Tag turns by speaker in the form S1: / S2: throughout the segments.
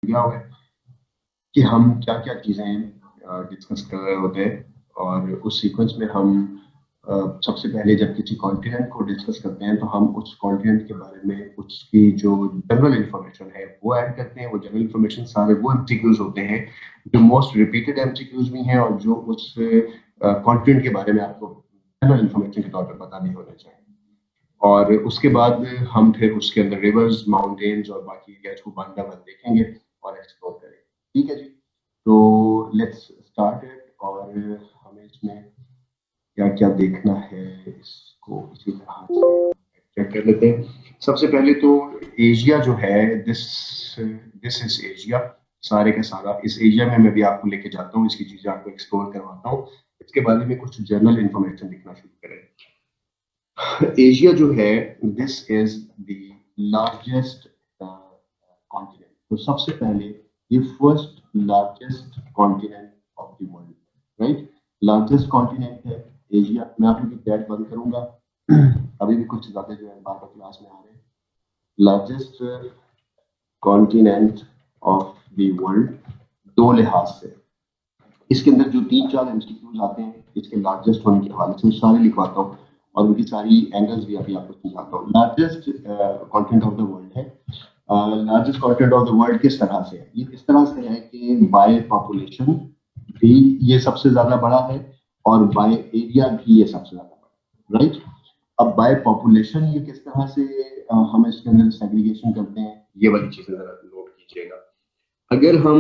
S1: दिया हुआ है कि हम क्या क्या चीज़ें डिस्कस कर रहे होते हैं। और उस सीक्वेंस में हम सबसे पहले जब किसी कॉन्टिनेंट को डिस्कस करते हैं तो हम उस कॉन्टिनेंट के बारे में उसकी जो जनरल इंफॉर्मेशन है वो ऐड करते हैं। वो जनरल इंफॉर्मेशन सारे वो एमसीक्यूज होते हैं जो मोस्ट रिपीटेड एमसीक्यूज भी हैं और जो उस कॉन्टिनेंट के बारे में आपको जनरल इंफॉर्मेशन के तौर पर पता नहीं होना चाहिए। और उसके बाद हम फिर उसके अंदर रिवर्स, माउंटेन्स और बाकी एरियाज को वन बाय वन देखेंगे और एक्सप्लोर करेंगे। ठीक है जी, तो लेट्स स्टार्ट इट। और हमें इसमें क्या क्या देखना है इसको इसी तरह से चेक कर लेते हैं। सबसे पहले तो एशिया जो है, दिस दिस इज एशिया। सारे का सारा इस एशिया में मैं भी आपको लेके जाता हूँ, इसकी चीजें आपको एक्सप्लोर करवाता हूँ। इसके बारे में कुछ जनरल इंफॉर्मेशन लिखना शुरू करें। एशिया जो है, this is the largest continent. तो सबसे पहले ये first largest continent of the world, right. Largest continent है एशिया। मैं आप लोग की चैट बंद करूंगा। अभी भी कुछ ज्यादा जो है बार बार क्लास में आ रहे हैं। Largest continent of the world दो लिहाज से। इसके अंदर जो तीन चार एमसीक्यूज आते हैं इसके लार्जेस्ट होने के हवाले से, मैं सारे लिखवाता हूँ और उनकी सारी एंगल्स भी अभी आपको समझाता हूँ। Largest continent of the world है। Largest continent of the world किस तरह से है? ये इस तरह से है कि बाय पॉपुलेशन भी ये सबसे ज्यादा बड़ा है और बाय एरिया भी ये सबसे ज्यादा बड़ा है, राइट। अब बाय पॉपुलेशन ये किस तरह से हम इसके अंदर सेग्रीगेशन करते हैं, ये वाली चीजें जरा नोट कीजिएगा। अगर हम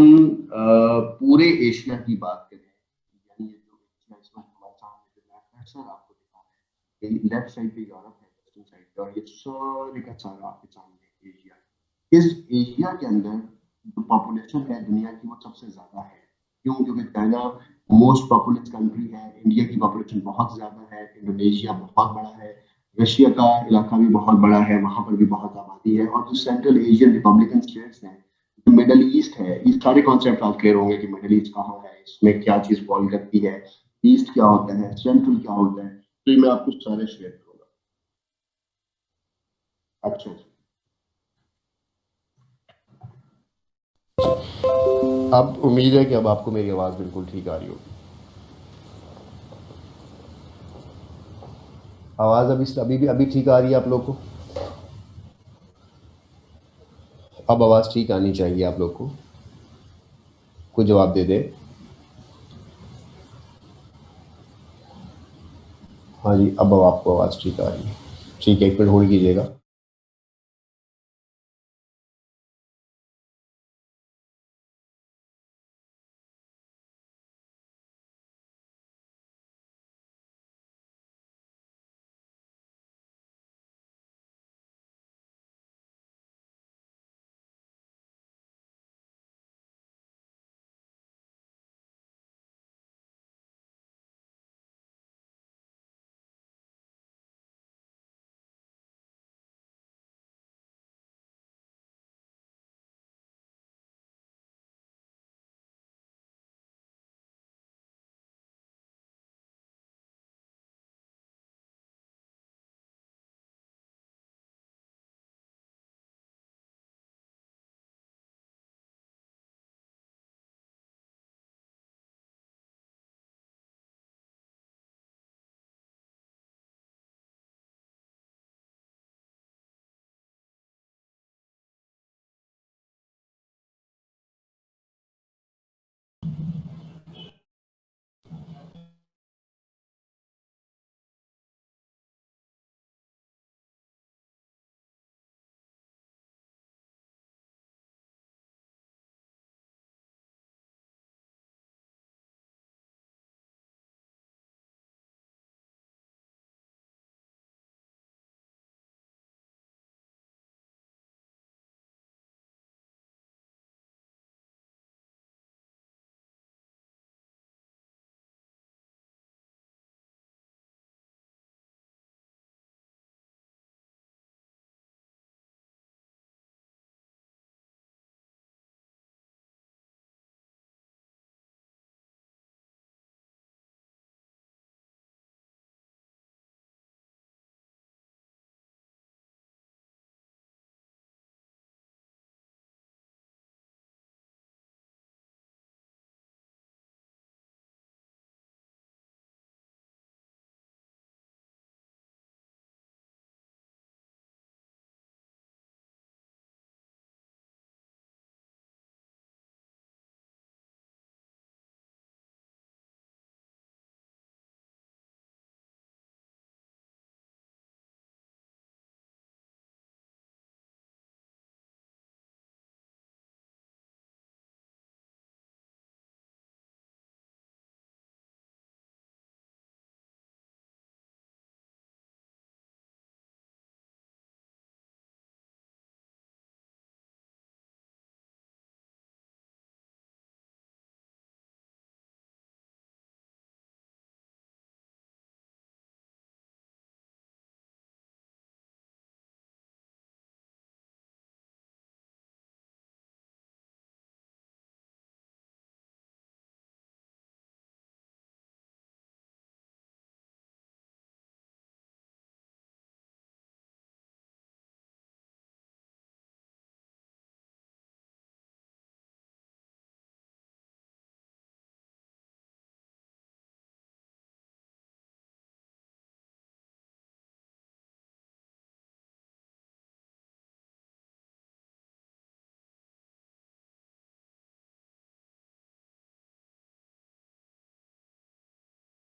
S1: पूरे एशिया की बात करें, यानी ये जो एशिया इस वक्त हमारे सामने जो मैप है सर आपको दिखा रहा है, ये लेफ्ट साइड पे यूरोप है, वेस्टर्न साइड पे, और ये सारे का सारा आपके सामने एशिया है। इस एशिया के अंदर जो पॉपुलेशन है दुनिया की वो सबसे ज्यादा है। क्यों? क्योंकि चाइना मोस्ट पॉपुलस कंट्री है, इंडिया की पॉपुलेशन बहुत ज्यादा है, इंडोनेशिया बहुत बड़ा है, रशिया का इलाका भी बहुत बड़ा है, वहां पर भी बहुत आबादी है। और जो सेंट्रल एशियन रिपब्लिकन स्टेट्स हैं, मिडल ईस्ट है, ये सारे कॉन्सेप्ट आप क्लियर होंगे कि मिडल ईस्ट कहाँ है, इसमें क्या चीज फॉल करती है, ईस्ट क्या होता है, सेंट्रल क्या होता है, तो ये मैं आपको सारे शेयर करूंगा। अच्छा जी, अब उम्मीद है कि अब आपको मेरी आवाज़ बिल्कुल ठीक आ रही होगी। आवाज़ अभी भी अभी ठीक आ रही है आप लोग को? अब आवाज़ ठीक आनी चाहिए आप लोग को। कोई जवाब दे दे। हाँ जी, अब आपको आवाज़ ठीक आ रही है। ठीक है, एक मिनट होल्ड कीजिएगा।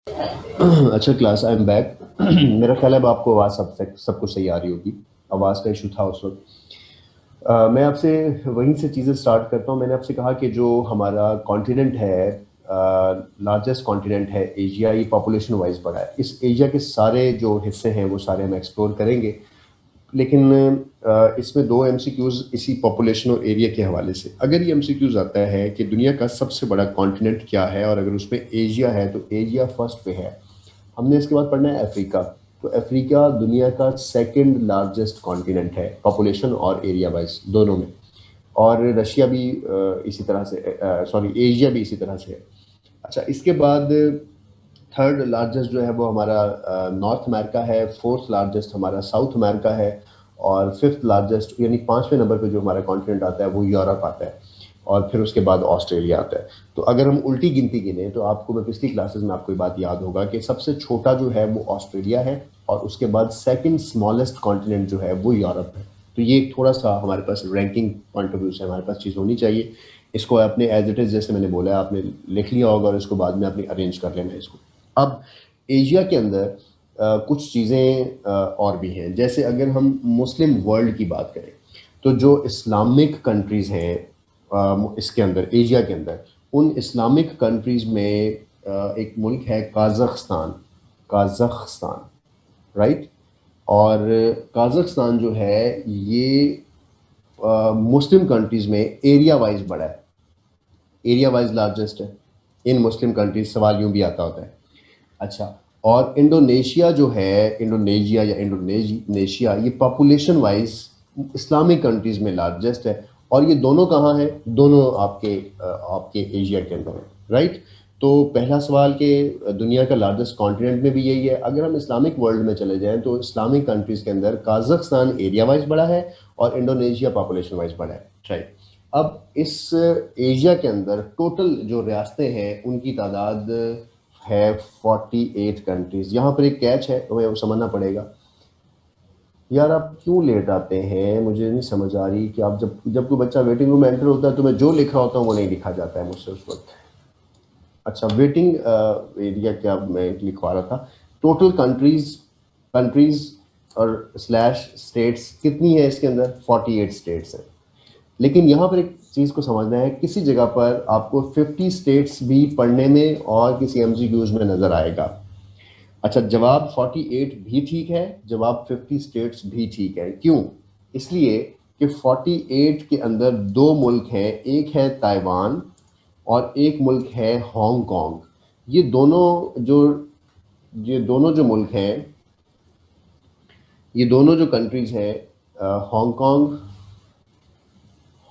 S1: अच्छा क्लास, आई एम बैक। मेरा ख्याल है अब आपको आवाज़ सब कुछ सही आ रही होगी। आवाज़ का इशू था उस वक्त। मैं आपसे वहीं से चीज़ें स्टार्ट करता हूँ। मैंने आपसे कहा कि जो हमारा कॉन्टिनेंट है, लार्जेस्ट कॉन्टिनेंट है एशिया, ये पॉपुलेशन वाइज बड़ा है। इस एशिया के सारे जो हिस्से हैं वो सारे हम एक्सप्लोर करेंगे, लेकिन इसमें दो एमसीक्यूज इसी पॉपुलेशन और एरिया के हवाले से। अगर ये एमसीक्यूज आता है कि दुनिया का सबसे बड़ा कॉन्टिनेंट क्या है और अगर उसमें एशिया है तो एशिया फर्स्ट पे है। हमने इसके बाद पढ़ना है अफ्रीका। तो अफ्रीका दुनिया का सेकंड लार्जेस्ट कॉन्टिनेंट है पॉपुलेशन और एरिया वाइज दोनों में। और रशिया भी इसी तरह से, सॉरी एशिया भी इसी तरह से है। अच्छा, इसके बाद थर्ड लार्जेस्ट जो है वो हमारा नॉर्थ अमेरिका है, फोर्थ लार्जेस्ट हमारा साउथ अमेरिका है, और फिफ्थ लार्जेस्ट यानी पाँचवें नंबर पे जो हमारा कॉन्टिनेंट आता है वो यूरोप आता है, और फिर उसके बाद ऑस्ट्रेलिया आता है। तो अगर हम उल्टी गिनती गिने तो आपको, मैं पिछली क्लासेस में आपको ये बात याद होगा कि सबसे छोटा जो है वो ऑस्ट्रेलिया है, और उसके बाद सेकंड स्मॉलेस्ट कॉन्टिनेंट जो है वो यूरोप है। तो ये थोड़ा सा हमारे पास रैंकिंग पॉइंट ऑफ व्यू से हमारे पास चीज़ होनी चाहिए। इसको आपने एज इट इज़, जैसे मैंने बोला, आपने लिख लिया होगा और इसको बाद में आपने अरेंज कर लेना है इसको। अब एशिया के अंदर कुछ चीज़ें और भी हैं। जैसे अगर हम मुस्लिम वर्ल्ड की बात करें तो जो इस्लामिक कंट्रीज़ हैं इसके अंदर, एशिया के अंदर, उन इस्लामिक कंट्रीज़ में एक मुल्क है काज़ख्स्तान। काज़ख्स्तान, राइट। और काज़ख्स्तान जो है ये मुस्लिम कंट्रीज़ में एरिया वाइज बड़ा है, एरिया वाइज लार्जेस्ट है इन मुस्लिम कंट्रीज। सवाल यूं भी आता होता है। अच्छा, और इंडोनेशिया जो है, इंडोनेशिया या इंडोनेशिया, ये पॉपुलेशन वाइज इस्लामिक कंट्रीज में लार्जेस्ट है। और ये दोनों कहाँ हैं? दोनों आपके एशिया के अंदर है, राइट। तो पहला सवाल कि दुनिया का लार्जेस्ट कॉन्टिनेंट में भी यही है। अगर हम इस्लामिक वर्ल्ड में चले जाएं तो इस्लामिक कंट्रीज के अंदर काज़ख्स्तान एरिया वाइज बड़ा है और इंडोनेशिया पॉपुलेशन वाइज बड़ा है, राइट। अब इस एशिया के अंदर टोटल जो रियासतें हैं उनकी तादाद है 48 कंट्रीज। यहाँ पर एक कैच है, तुम्हें वो समझना पड़ेगा। यार आप क्यों लेट आते हैं? मुझे नहीं समझ आ रही कि आप जब जब कोई बच्चा वेटिंग रूम में एंटर होता है तो मैं जो लिख रहा होता हूँ वो नहीं लिखा जाता है मुझसे उस वक्त। अच्छा, वेटिंग एरिया क्या मैं लिखवा रहा था? टोटल कंट्रीज, कंट्रीज और स्लैश स्टेट्स कितनी है इसके अंदर? 48 स्टेट्स हैं। लेकिन यहाँ पर एक चीज़ को समझना है, किसी जगह पर आपको 50 स्टेट्स भी पढ़ने में और किसी एमसीक्यूज में नज़र आएगा। अच्छा, जवाब 48 भी ठीक है, जवाब 50 स्टेट्स भी ठीक है। क्यों? इसलिए कि 48 के अंदर दो मुल्क हैं, एक है ताइवान और एक मुल्क है हांगकांग। ये दोनों जो ये दोनों जो मुल्क हैं, ये दोनों जो कंट्रीज हैं, हांगकांग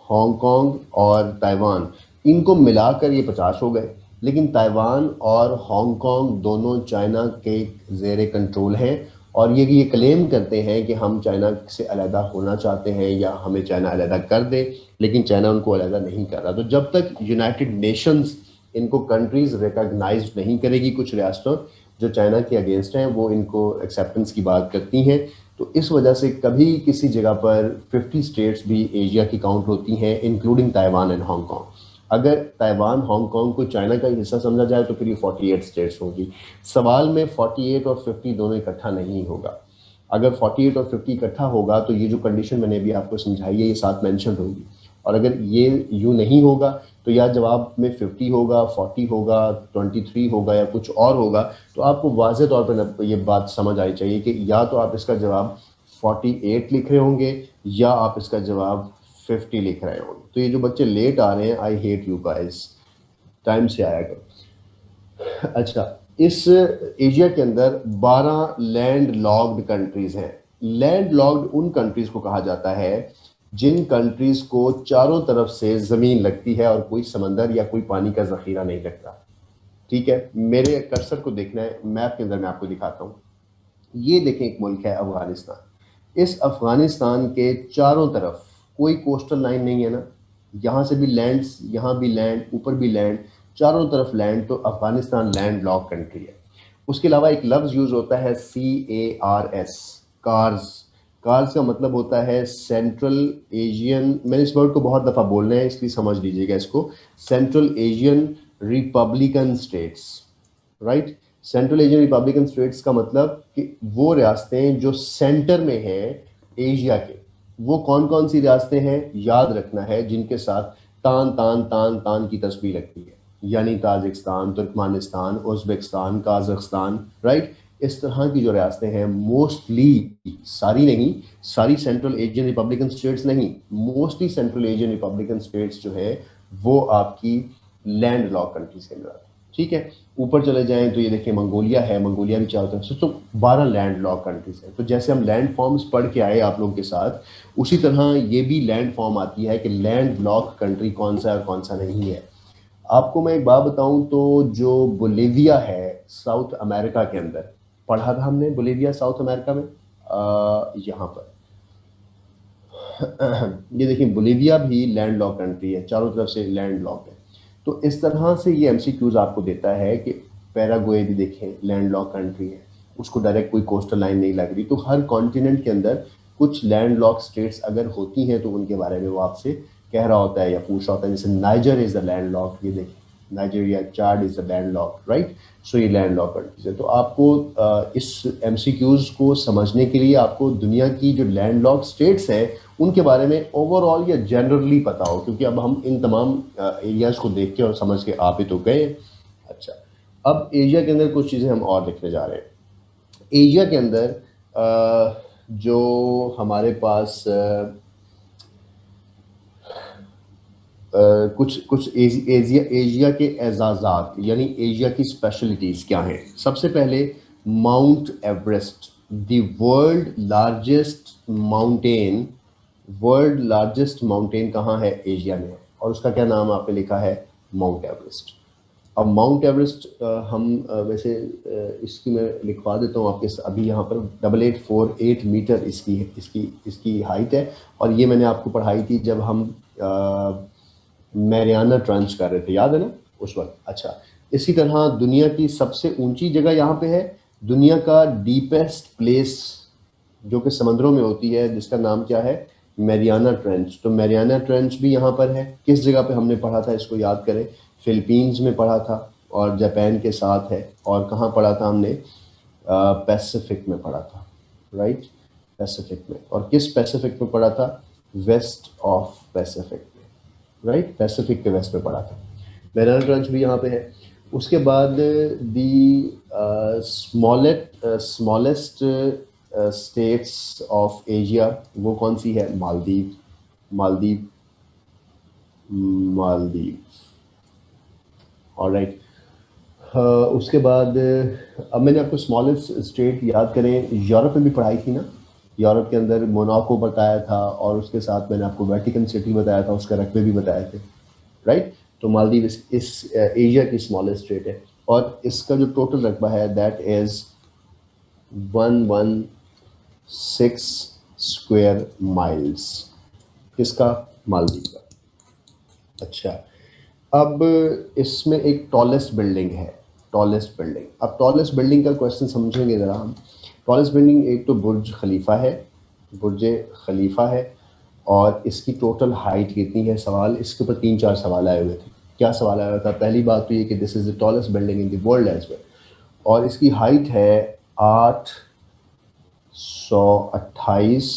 S1: हांगकांग और ताइवान, इनको मिलाकर ये 50 हो गए। लेकिन ताइवान और हांगकांग दोनों चाइना के ज़ेर कंट्रोल हैं, और ये क्लेम करते हैं कि हम चाइना से अलहदा होना चाहते हैं या हमें चाइना अलहदा कर दे, लेकिन चाइना उनको अलहदा नहीं कर रहा। तो जब तक यूनाइटेड नेशंस इनको कंट्रीज़ रिकॉग्नाइज नहीं करेगी, कुछ रियासतों जो चाइना के अगेंस्ट हैं वो इनको एक्सेप्टेंस की बात करती हैं। तो इस वजह से कभी किसी जगह पर 50 स्टेट्स भी एशिया की काउंट होती हैं, इंक्लूडिंग ताइवान एंड हांगकांग। अगर ताइवान हांगकांग को चाइना का हिस्सा समझा जाए तो फिर ये 48 स्टेट्स होंगी। सवाल में 48 और 50 दोनों इकट्ठा नहीं होगा। अगर 48 और 50 इकट्ठा होगा तो ये जो कंडीशन मैंने अभी आपको समझाई है ये साथ मेंशन होगी। और अगर ये यूँ नहीं होगा तो या जवाब में 50 होगा, 40 होगा, 23 होगा या कुछ और होगा। तो आपको वाज़ेह तौर पर ये बात समझ आई चाहिए कि या तो आप इसका जवाब 48 लिख रहे होंगे या आप इसका जवाब 50 लिख रहे होंगे। तो ये जो बच्चे लेट आ रहे हैं, I hate you guys, time से आया करो। अच्छा, इस एशिया के अंदर 12 लैंड लॉक्ड कंट्रीज हैं। लैंड लॉक्ड उन कंट्रीज को कहा जाता है जिन कंट्रीज को चारों तरफ से ज़मीन लगती है और कोई समंदर या कोई पानी का ज़ख़ीरा नहीं लगता। ठीक है, मेरे कर्सर को देखना है, मैप के अंदर मैं आपको दिखाता हूँ। ये देखें, एक मुल्क है अफ़गानिस्तान। इस अफ़गानिस्तान के चारों तरफ कोई कोस्टल लाइन नहीं है ना, यहाँ से भी लैंड्स, यहाँ भी लैंड, ऊपर भी लैंड, चारों तरफ लैंड। तो अफ़गानिस्तान लैंड लॉक कंट्री है। उसके अलावा एक लफ्ज़ यूज़ होता है CARS, कार्स। कार्स का मतलब होता है सेंट्रल एशियन, मैंने इस वर्ड को बहुत दफ़ा बोलना है इसलिए समझ लीजिएगा इसको, central Asian Republican states, right.
S2: Central Asian Republican states का मतलब कि वो रियासतें जो सेंटर में हैं एशिया के, वो कौन कौन सी रियासतें हैं याद रखना है, जिनके साथ तान तान तान तान की तस्वीर लगती है, यानी ताजिकिस्तान, तुर्कमानिस्तान, उज़्बेकिस्तान, काज़ाख्स्तान, राइट। इस तरह की जो रियासतें हैं, मोस्टली, सारी नहीं, सारी सेंट्रल एशियन रिपब्लिकन स्टेट्स नहीं, mostly central Asian Republican states जो है वो आपकी लैंड लॉक कंट्रीज के अंदर आती है। ठीक है, ऊपर चले जाएं तो ये देखिए मंगोलिया है, मंगोलिया भी चारों तरफ से, तो 12 लैंड लॉक कंट्रीज हैं। तो जैसे हम लैंड फॉर्म्स पढ़ के आए आप लोगों के साथ, उसी तरह ये भी लैंड फॉर्म आती है कि लैंड लॉक कंट्री कौन सा है और कौन सा नहीं है। आपको मैं एक बात बताऊं तो जो बोलिविया है साउथ अमेरिका के अंदर, पढ़ा था हमने बोलिविया साउथ अमेरिका में, यहाँ पर ये देखिए बोलिविया भी लैंड लॉक कंट्री है, चारों तरफ से लैंड लॉक है। तो इस तरह से ये एमसीक्यूज आपको देता है कि पैराग्वे भी देखें लैंड लॉक कंट्री है, उसको डायरेक्ट कोई कोस्टल लाइन नहीं लग रही। तो हर कॉन्टिनेंट के अंदर कुछ लैंड लॉक स्टेट्स अगर होती हैं तो उनके बारे में वो आपसे कह रहा होता है या पूछ रहा होता है। जैसे Niger is the land lock, ये देखिए Nigeria, Chad is the land lock, right. So ये लैंड लॉक कंट्रीज है। तो आपको इस एमसीक्यूज को समझने के लिए आपको दुनिया की जो लैंड लॉक स्टेट्स हैं उनके बारे में ओवरऑल या जनरली पता हो, क्योंकि अब हम इन तमाम एरियाज को देख के और समझ के आप ही तो गए। अच्छा, अब एशिया के अंदर कुछ चीज़ें हम और देखने जा रहे हैं। एशिया के अंदर जो हमारे पास कुछ कुछ एशिया एशिया के एजाज़ात यानी एशिया की स्पेशलिटीज़ क्या हैं। सबसे पहले mount Everest, the world largest mountain कहाँ है, एशिया में, और उसका क्या नाम आपने लिखा है, माउंट एवरेस्ट। अब माउंट एवरेस्ट हम वैसे इसकी मैं लिखवा देता हूँ आपके अभी यहाँ पर 8848 मीटर इसकी इसकी इसकी हाइट है। और ये मैंने आपको पढ़ाई थी जब हम मैरियाना ट्रंच कर रहे थे, याद है ना उस वक्त। अच्छा, इसी तरह दुनिया की सबसे ऊंची जगह यहाँ पे है, दुनिया का डीपेस्ट प्लेस जो कि समंदरों में होती है, जिसका नाम क्या है, मैरियाना ट्रेंच। तो मैरियाना ट्रेंच भी यहाँ पर है। किस जगह पे हमने पढ़ा था इसको याद करें, फिलीपींस में पढ़ा था और जापान के साथ है। और कहाँ पढ़ा था हमने, पैसिफिक में पढ़ा था, राइट, पैसिफिक में। और किस पैसिफिक में पढ़ा था, वेस्ट ऑफ पैसिफिक में, राइट, पैसिफिक के वेस्ट में पढ़ा था। मैरियाना ट्रेंच भी यहाँ पे है। उसके बाद the smallest states of Asia वो कौन सी है, मालदीव, मालदीव, मालदीव, ऑलराइट। उसके बाद अब मैंने आपको स्मॉलेस्ट स्टेट याद करें, यूरोप में भी पढ़ाई थी ना, यूरोप के अंदर मोनाको बताया था और उसके साथ मैंने आपको वेटिकन सिटी बताया था, उसके रकबे भी बताए थे, राइट। तो मालदीव इस एशिया की स्मॉलेस्ट स्टेट है और इसका जो टोटल रकबा है दैट इज 116 स्क्वायर माइल्स, किसका, मालदीव का। अच्छा, अब इसमें एक टॉलेस्ट बिल्डिंग है, टॉलेस्ट बिल्डिंग। अब टॉलेस्ट बिल्डिंग का क्वेश्चन समझेंगे ज़रा हम। टॉलेस्ट बिल्डिंग एक तो बुर्ज खलीफा है, बुर्ज खलीफा है, और इसकी टोटल हाइट कितनी है, सवाल इसके ऊपर 3-4 सवाल आए हुए थे। क्या सवाल आया था, पहली बात तो ये कि this is the tallest building in the world as well, और इसकी हाइट है 828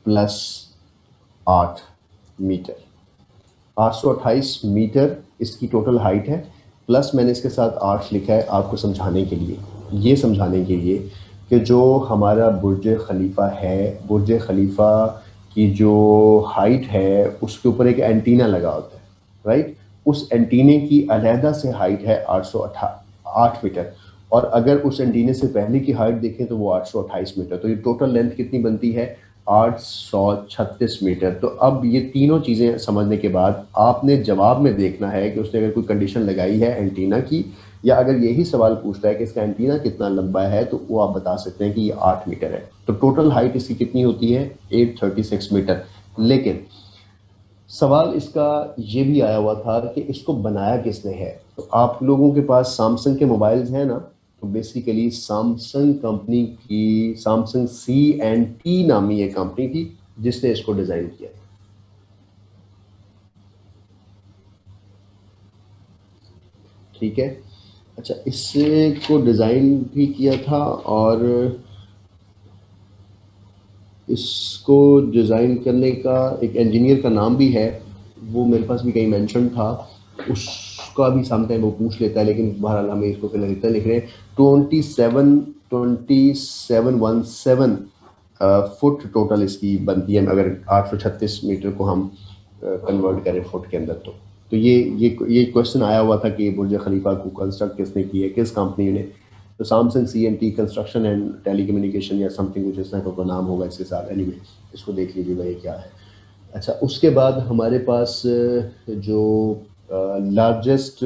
S2: प्लस 8 मीटर, 828 मीटर इसकी टोटल हाइट है, प्लस मैंने इसके साथ 8 लिखा है आपको समझाने के लिए, ये समझाने के लिए कि जो हमारा बुर्ज खलीफा है, बुर्ज खलीफा की जो हाइट है उसके ऊपर एक एंटीना लगा होता है, राइट। उस एंटीने की अलहदा से हाइट है 808 मीटर, और अगर उस एंटीने से पहले की हाइट देखें तो वो 828 मीटर। तो ये टोटल लेंथ कितनी बनती है, 836 मीटर। तो अब ये तीनों चीज़ें समझने के बाद आपने जवाब में देखना है कि उसने अगर कोई कंडीशन लगाई है एंटीना की, या अगर यही सवाल पूछता है कि इसका एंटीना कितना लंबा है, तो वो आप बता सकते हैं कि ये 8 मीटर है। तो टोटल हाइट इसकी कितनी होती है, 836 मीटर। लेकिन सवाल इसका ये भी आया हुआ था कि इसको बनाया किसने है। तो आप लोगों के पास सैमसंग के मोबाइल्स हैं ना, तो बेसिकली सैमसंग कंपनी की, सैमसंग C&T नामी एक कंपनी थी जिसने इसको डिज़ाइन किया। ठीक है, अच्छा, इससे को डिज़ाइन भी किया था और इसको डिज़ाइन करने का एक इंजीनियर का नाम भी है, वो मेरे पास भी कहीं मेंशन था, उसका भी समटाइम वो पूछ लेता है, लेकिन बहरहाल हमें इसको फिलहाल इतना लिख रहे हैं 2717 फुट टोटल इसकी बनती है, अगर 836 मीटर को हम कन्वर्ट करें फुट के अंदर। तो ये क्वेश्चन आया हुआ था कि बुर्ज खलीफा को कंस्ट्रक्ट किसने की है, किस कंपनी ने। तो Samsung CNT construction and telecommunication या समथिंग कुछ इस तरह का नाम होगा इसके साथ। एनीवे इसको देख लीजिएगा ये क्या है। अच्छा, उसके बाद हमारे पास जो लार्जेस्ट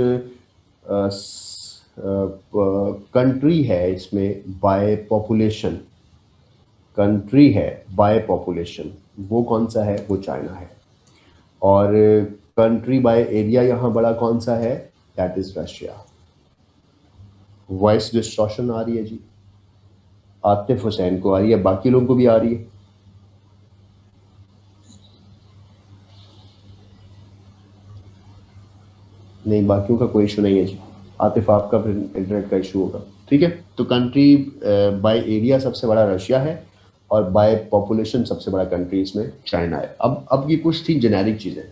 S2: कंट्री है इसमें बाय पॉपुलेशन, कंट्री है बाय पॉपुलेशन, वो कौन सा है? वो चाइना है। और कंट्री बाय एरिया यहाँ बड़ा कौन सा है? That is Russia. Voice distortion आ रही है जी? आतिफ हुसैन को आ रही है, बाकी लोगों को भी आ रही है? नहीं, बाकियों का कोई इशू नहीं है जी। आतिफ, आपका फिर इंटरनेट का इशू होगा। ठीक है, तो कंट्री बाय एरिया सबसे बड़ा रशिया है और बाय पॉपुलेशन सबसे बड़ा कंट्री इसमें चाइना है। अब ये कुछ थी जेनेरिक चीज़ें,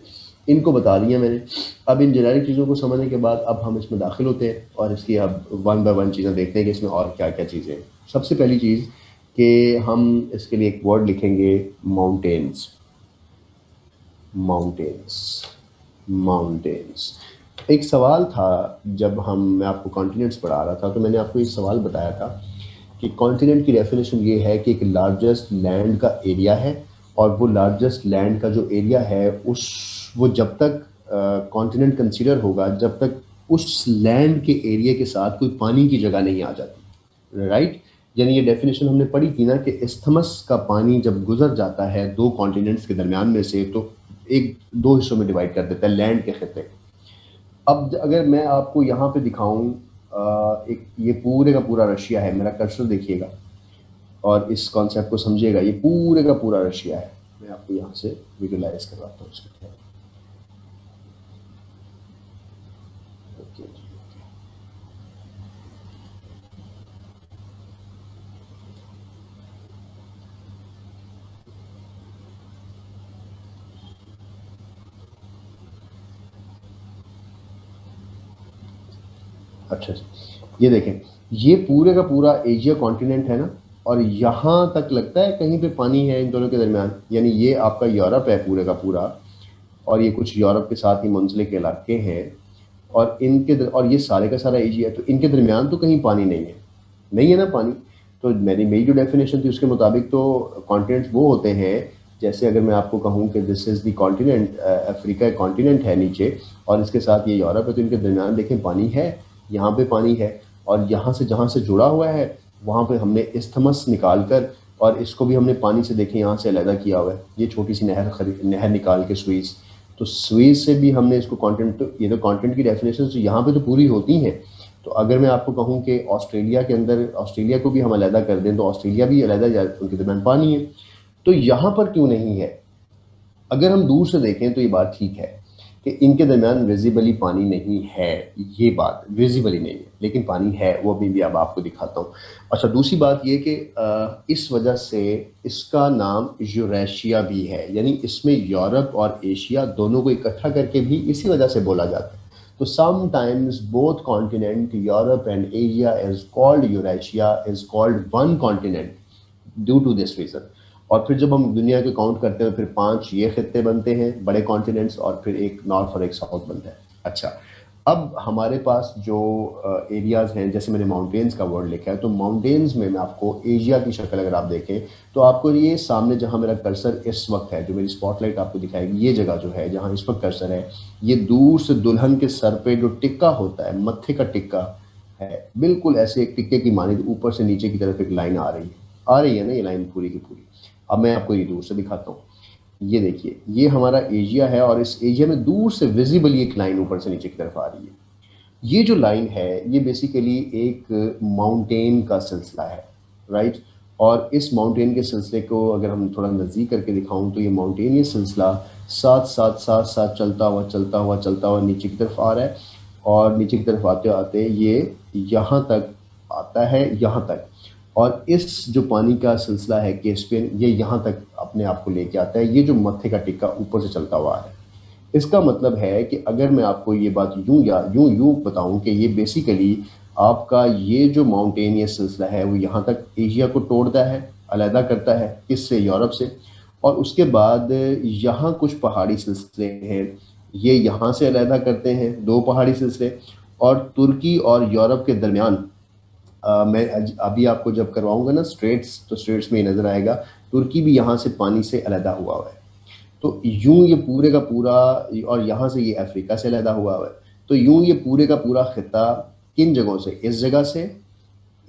S2: इनको बता दी हैं मैंने। अब इन जेनेरिक चीज़ों को समझने के बाद अब हम इसमें दाखिल होते हैं और इसकी अब वन बाय वन चीज़ें देखते हैं कि इसमें और क्या क्या चीज़ें हैं। सबसे पहली चीज़ कि हम इसके लिए एक वर्ड लिखेंगे माउंटेन्स। Mountains, mountains. एक सवाल था जब मैं आपको कॉन्टिनेंट्स पढ़ा रहा था, तो मैंने आपको एक सवाल बताया था कि कॉन्टिनेंट की डेफिनेशन ये है कि एक लार्जेस्ट लैंड का एरिया है, और वो लार्जेस्ट लैंड का जो एरिया है वो जब तक कॉन्टिनेंट कंसीडर होगा जब तक उस लैंड के एरिया के साथ कोई पानी की जगह नहीं आ जाती। राइट? यानी ये डेफिनेशन हमने पढ़ी थी ना कि इस्थमस का पानी जब गुजर जाता है दो कॉन्टिनेंट्स के दरमियान में से, तो एक दो हिस्सों में डिवाइड कर देता है लैंड के खित्ते। अब अगर मैं आपको यहाँ पे दिखाऊं, एक ये पूरे का पूरा रशिया है, मेरा कर्सर देखिएगा और इस कॉन्सेप्ट को समझिएगा। ये पूरे का पूरा रशिया है। मैं आपको यहाँ से विजुलाइज करवाता हूँ इसको। ओके, अच्छा, ये देखें, ये पूरे का पूरा एशिया कॉन्टिनेंट है ना, और यहाँ तक लगता है कहीं पे पानी है इन दोनों के दरमियान। यानी ये आपका यूरोप है पूरे का पूरा, और ये कुछ यूरोप के साथ ही मुंसलिक इलाके हैं, और और ये सारे का सारा एशिया है। तो इनके दरमियान तो कहीं पानी नहीं है, नहीं है ना पानी। तो मेरी जो डेफिनेशन थी उसके मुताबिक तो कॉन्टिनेंट्स वो होते हैं, जैसे अगर मैं आपको कहूँ कि this is the continent, Africa एक कॉन्टिनेंट है नीचे, और इसके साथ ये यूरोप है, तो इनके दरमियान देखें पानी है, यहाँ पे पानी है, और यहाँ से जहाँ से जुड़ा हुआ है वहाँ पे हमने इस्थमस निकाल कर, और इसको भी हमने पानी से देखें यहाँ से अलहदा किया हुआ है। ये छोटी सी नहर निकाल के स्वीज़, तो स्वीज़ से भी हमने इसको कंटेंट, तो ये तो कंटेंट की डेफिनेशन तो यहाँ पे तो पूरी होती हैं। तो अगर मैं आपको कहूँ कि ऑस्ट्रेलिया के अंदर, ऑस्ट्रेलिया को भी हम अलहदा कर दें तो ऑस्ट्रेलिया भी अलहदा, उनके दरमियान पानी है। तो यहाँ पर क्यों नहीं है? अगर हम दूर से देखें तो ये बात ठीक है कि इनके दरमियान विजिबली पानी नहीं है, ये बात विजिबली नहीं है, लेकिन पानी है, वो भी अब आपको दिखाता हूँ। अच्छा, दूसरी बात ये कि इस वजह से इसका नाम यूरेशिया भी है, यानी इसमें यूरोप और एशिया दोनों को इकट्ठा करके भी इसी वजह से बोला जाता है। तो sometimes both continent Europe and Asia is called Eurasia, is called one continent due to this reason. और फिर जब हम दुनिया के काउंट करते हैं, फिर 5 ये खित्ते बनते हैं बड़े कॉन्टिनेंट्स, और फिर एक नॉर्थ और एक साउथ बनता है। अच्छा, अब हमारे पास जो एरियाज़ हैं, जैसे मैंने माउंटेन्स का वर्ड लिखा है, तो माउंटेन्स में मैं आपको एशिया की शक्ल अगर आप देखें तो आपको ये सामने जहाँ मेरा कर्सर इस वक्त है, जो मेरी स्पॉटलाइट आपको दिखाएगी, ये जगह जो है जहाँ इस वक्त कर्सर है, ये दूर से दुल्हन के सर पे जो टिक्का होता है, मत्थे का टिक्का है, बिल्कुल ऐसे एक टिक्के की मानी ऊपर से नीचे की तरफ एक लाइन आ रही है ना, ये लाइन पूरी की पूरी। अब मैं आपको ये दूर से दिखाता हूँ। ये देखिए, ये हमारा एशिया है, और इस एशिया में दूर से विजिबली एक लाइन ऊपर से नीचे की तरफ आ रही है। ये जो लाइन है ये बेसिकली एक माउंटेन का सिलसिला है, राइट? और इस माउंटेन के सिलसिले को अगर हम थोड़ा नज़दीक करके दिखाऊं, तो ये माउंटेन, ये सिलसिला साथ साथ चलता हुआ नीचे की तरफ आ रहा है, और नीचे की तरफ आते आते ये यहाँ तक आता है, यहाँ तक, और इस जो पानी का सिलसिला है कैस्पियन, ये यहाँ तक अपने आप को लेके आता है। ये जो मत्थे का टिक्का ऊपर से चलता हुआ है, इसका मतलब है कि अगर मैं आपको ये बात यूं या यूं बताऊं कि ये बेसिकली आपका ये जो माउंटेनियस सिलसिला है वो यहाँ तक एशिया को तोड़ता है, अलहदा करता है इससे, यूरोप से, और उसके बाद यहाँ कुछ पहाड़ी सिलसिले हैं, ये यहाँ से अलहदा करते हैं, दो पहाड़ी सिलसिले, और तुर्की और यूरोप के दरमियान मैं अभी आपको जब करवाऊंगा ना स्ट्रेट्स, तो स्ट्रेट्स में ही नज़र आएगा तुर्की भी यहाँ से पानी से अलहदा हुआ है। तो यूं ये पूरे का पूरा, और यहाँ से ये अफ्रीका से अलहदा हुआ है, तो यूं ये पूरे का पूरा खिता किन जगहों से, इस जगह से,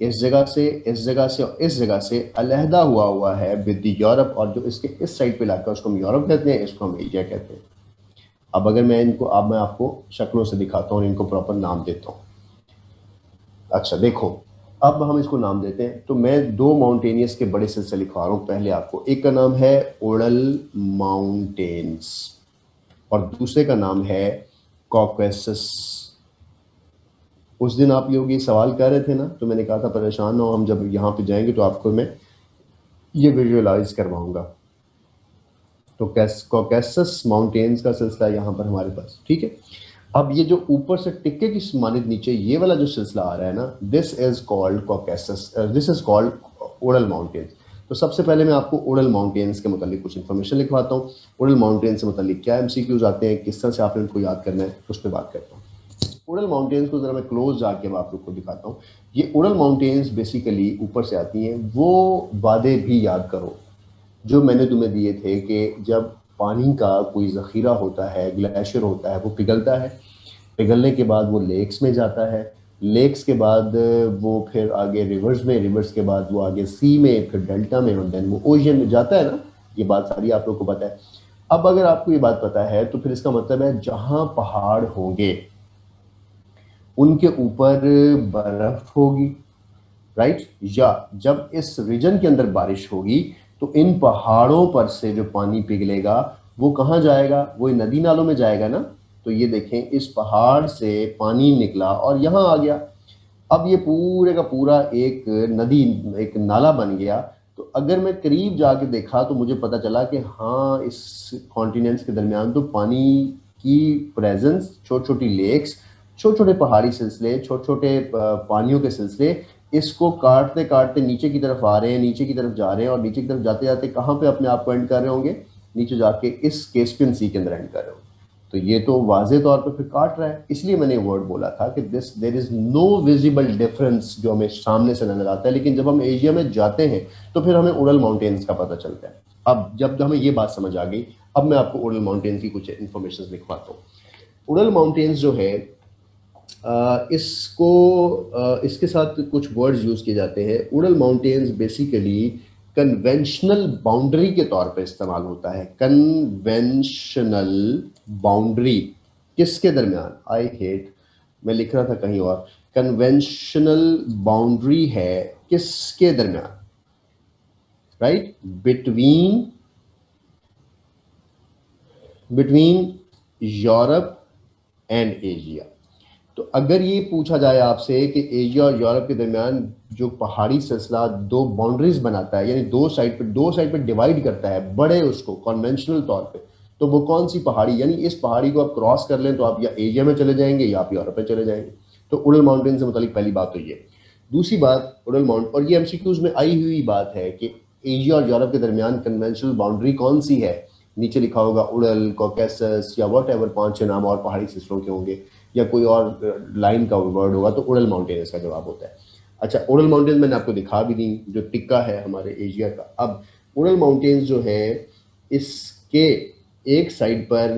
S2: इस जगह से, इस जगह से और इस जगह से अलहदा हुआ है विद यूरोप, और जो इसके इस साइड पे इलाका उसको हम यूरोप कहते हैं, इसको हम एशिया कहते हैं। अब अगर मैं इनको, अब मैं आपको शक्लों से दिखाता हूँ और इनको प्रॉपर नाम देता हूँ। अच्छा देखो, अब हम इसको नाम देते हैं। तो मैं दो माउंटेनियस के बड़े सिलसिले लिखवा रहा हूँ पहले आपको। एक का नाम है उड़ल माउंटेन्स और दूसरे का नाम है कॉकेसस। उस दिन आप लोग ये सवाल कर रहे थे ना, तो मैंने कहा था परेशान हो, हम जब यहाँ पे जाएंगे तो आपको मैं ये विजुअलाइज करवाऊंगा। तो कॉकेसस माउंटेन्स का सिलसिला यहाँ पर हमारे पास, ठीक है। अब ये जो ऊपर से टिक्के की मानिद नीचे ये वाला जो सिलसिला आ रहा है ना, this is called Caucasus, this is called उड़ल माउंटेन्स। तो सबसे पहले मैं आपको उड़ल माउंटेन्स के मुतालिक कुछ इन्फॉर्मेशन लिखवाता हूँ। उड़ल माउंटेन्स से मुतालिक क्या एमसीक्यूज आते हैं, किस तरह से आपने उनको याद करना है, उस पर बात करता हूँ। उड़ल माउंटेन्स को ज़रा मैं क्लोज जाके मैं आप लोग को दिखाता हूँ। ये उड़ल माउंटेन्स बेसिकली ऊपर से आती हैं। वो वादे भी याद करो जो मैंने तुम्हें दिए थे कि जब पानी का कोई ज़ख़ीरा होता है, ग्लेशियर होता है, वो पिघलता है, पिघलने के बाद वो लेक्स में जाता है, लेक्स के बाद वो फिर आगे रिवर्स में, रिवर्स के बाद वो आगे सी में, फिर डेल्टा में, और देन वो ओशन में जाता है ना। ये बात सारी आप लोग को पता है। अब अगर आपको ये बात पता है तो फिर इसका मतलब है जहाँ पहाड़ होंगे उनके ऊपर बर्फ होगी, राइट। या जब इस रीजन के अंदर बारिश होगी तो इन पहाड़ों पर से जो पानी पिघलेगा वो कहाँ जाएगा, वो नदी नालों में जाएगा ना। तो ये देखें, इस पहाड़ से पानी निकला और यहाँ आ गया। अब ये पूरे का पूरा एक नदी, एक नाला बन गया। तो अगर मैं करीब जाके देखा तो मुझे पता चला कि हाँ, इस कॉन्टिनेंट्स के दरमियान तो पानी की प्रेजेंस, छोटी छोटी लेक्स, छोटे छोटे पहाड़ी सिलसिले, छोटे छोटे पानियों के सिलसिले इसको काटते काटते नीचे की तरफ आ रहे हैं, नीचे की तरफ जा रहे हैं, और नीचे की तरफ जाते जाते कहाँ पे अपने आप को एंड कर रहे होंगे, नीचे जाके इस कैस्पियन सी के अंदर एंड कर रहे होंगे। तो ये तो वाजे तौर पे फिर काट रहा है। इसलिए मैंने वर्ड बोला था कि this there is no visible difference जो हमें सामने से नजर आता है, लेकिन जब हम एशिया में जाते हैं तो फिर हमें उड़ल माउंटेन्स का पता चलता है। अब जब हमें ये बात समझ आ गई, अब मैं आपको उड़ल माउंटेन्स की कुछ इन्फॉर्मेशन लिखवाता हूँ। उड़ल माउंटेन्स जो है इसके साथ कुछ वर्ड्स यूज किए जाते हैं। उड़ल माउंटेन्स बेसिकली कन्वेंशनल बाउंड्री के तौर पे इस्तेमाल होता है। कन्वेंशनल बाउंड्री किसके दरमियान, आई हेट, मैं लिख रहा था कहीं और, कन्वेंशनल बाउंड्री है किसके दरमियान, right, between Europe and Asia. तो अगर ये पूछा जाए आपसे कि एशिया और यूरोप के दरमियान जो पहाड़ी सिलसिला दो बाउंड्रीज बनाता है, यानी दो साइड पे डिवाइड करता है बड़े उसको कन्वेंशनल तौर पे, तो वो कौन सी पहाड़ी, यानी इस पहाड़ी को आप क्रॉस कर लें तो आप या एशिया में चले जाएंगे या आप यूरोप में चले जाएंगे। तो उड़ल माउंटेन से मुतालिक पहली बात तो ये। दूसरी बात, उड़ल माउंटेन, और ये एमसीक्यूज में आई हुई बात है कि एशिया और यूरोप के दरमियान कन्वेंशनल बाउंड्री कौन सी है। नीचे लिखा होगा उड़ल, कॉकेसस या वट एवर, 5-6 नाम और पहाड़ी सिलसिलों के होंगे, या कोई और लाइन का वर्ड होगा, तो उड़ल माउंटेन इसका जवाब होता है। अच्छा, उड़ल माउंटेन मैंने आपको दिखा भी दी, जो टिक्का है हमारे एशिया का। अब उड़ल माउंटेन्स जो है, इसके एक साइड पर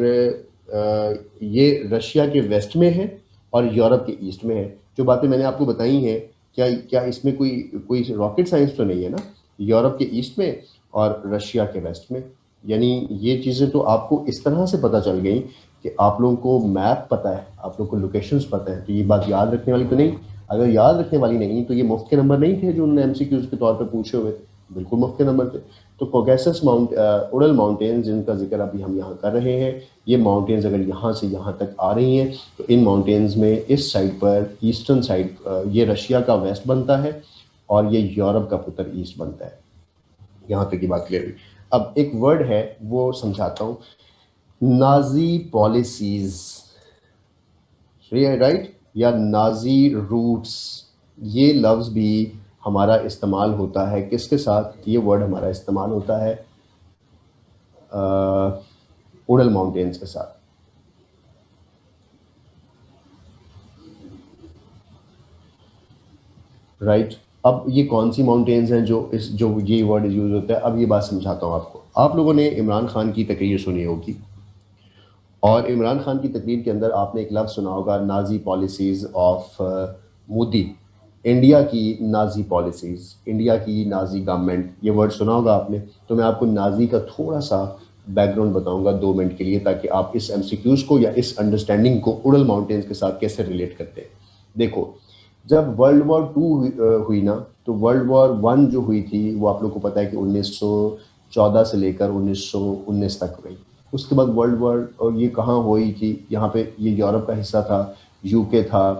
S2: ये रशिया के वेस्ट में है और यूरोप के ईस्ट में है। जो बातें मैंने आपको बताई हैं, क्या इसमें कोई रॉकेट साइंस तो नहीं है ना। यूरोप के ईस्ट में और रशिया के वेस्ट में, यानी ये चीज़ें तो आपको इस तरह से पता चल गई कि आप लोगों को मैप पता है, आप लोगों को लोकेशंस पता है। तो ये बात याद रखने वाली तो नहीं। अगर याद रखने वाली नहीं तो ये मुफ्त के नंबर नहीं थे जो उन्होंने एमसीक्यूज के तौर पे पूछे हुए थे। बिल्कुल मुख्य नंबर पे। तो कोकेसस उड़ल माउंटेन्स जिनका जिक्र अभी हम यहाँ कर रहे हैं, ये माउंटेन्स अगर यहाँ से यहाँ तक आ रही हैं तो इन माउंटेन्स में इस साइड पर ईस्टर्न साइड ये रशिया का वेस्ट बनता है और ये यूरोप का उत्तर ईस्ट बनता है। यहाँ तक की बात क्लियर हुई। अब एक वर्ड है वो समझाता हूँ, नाजी पॉलिसीज, राइट, या नाजी रूट्स। ये लफ्ज़ भी हमारा इस्तेमाल होता है किसके साथ, ये वर्ड हमारा इस्तेमाल होता है उड़ल माउंटेन्स के साथ। राइट, अब ये कौन सी माउंटेन्स हैं जो ये वर्ड यूज़ होता है, अब ये बात समझाता हूँ आपको। आप लोगों ने इमरान खान की तकरीर सुनी होगी, और इमरान खान की तकरीर के अंदर आपने एक लफ्ज़ सुना होगा, Nazi policies of Modi, India की नाजी पॉलिसीज़, इंडिया की नाजी गवर्नमेंट, ये वर्ड सुना होगा आपने। तो मैं आपको नाजी का थोड़ा सा बैकग्राउंड बताऊंगा 2 मिनट के लिए, ताकि आप इस एमसीक्यूज़ को या इस अंडरस्टैंडिंग को उड़ल माउंटेन्स के साथ कैसे रिलेट करते हैं। देखो, जब वर्ल्ड वॉर 2 हुई ना, तो वर्ल्ड वॉर 1 जो हुई थी वो आप लोग को पता है कि 1914 से लेकर 1919 तक हुई। उसके बाद वर्ल्ड वॉर, और ये कहाँ हुई थी, यहाँ पे ये यूरोप का हिस्सा था, यूके था,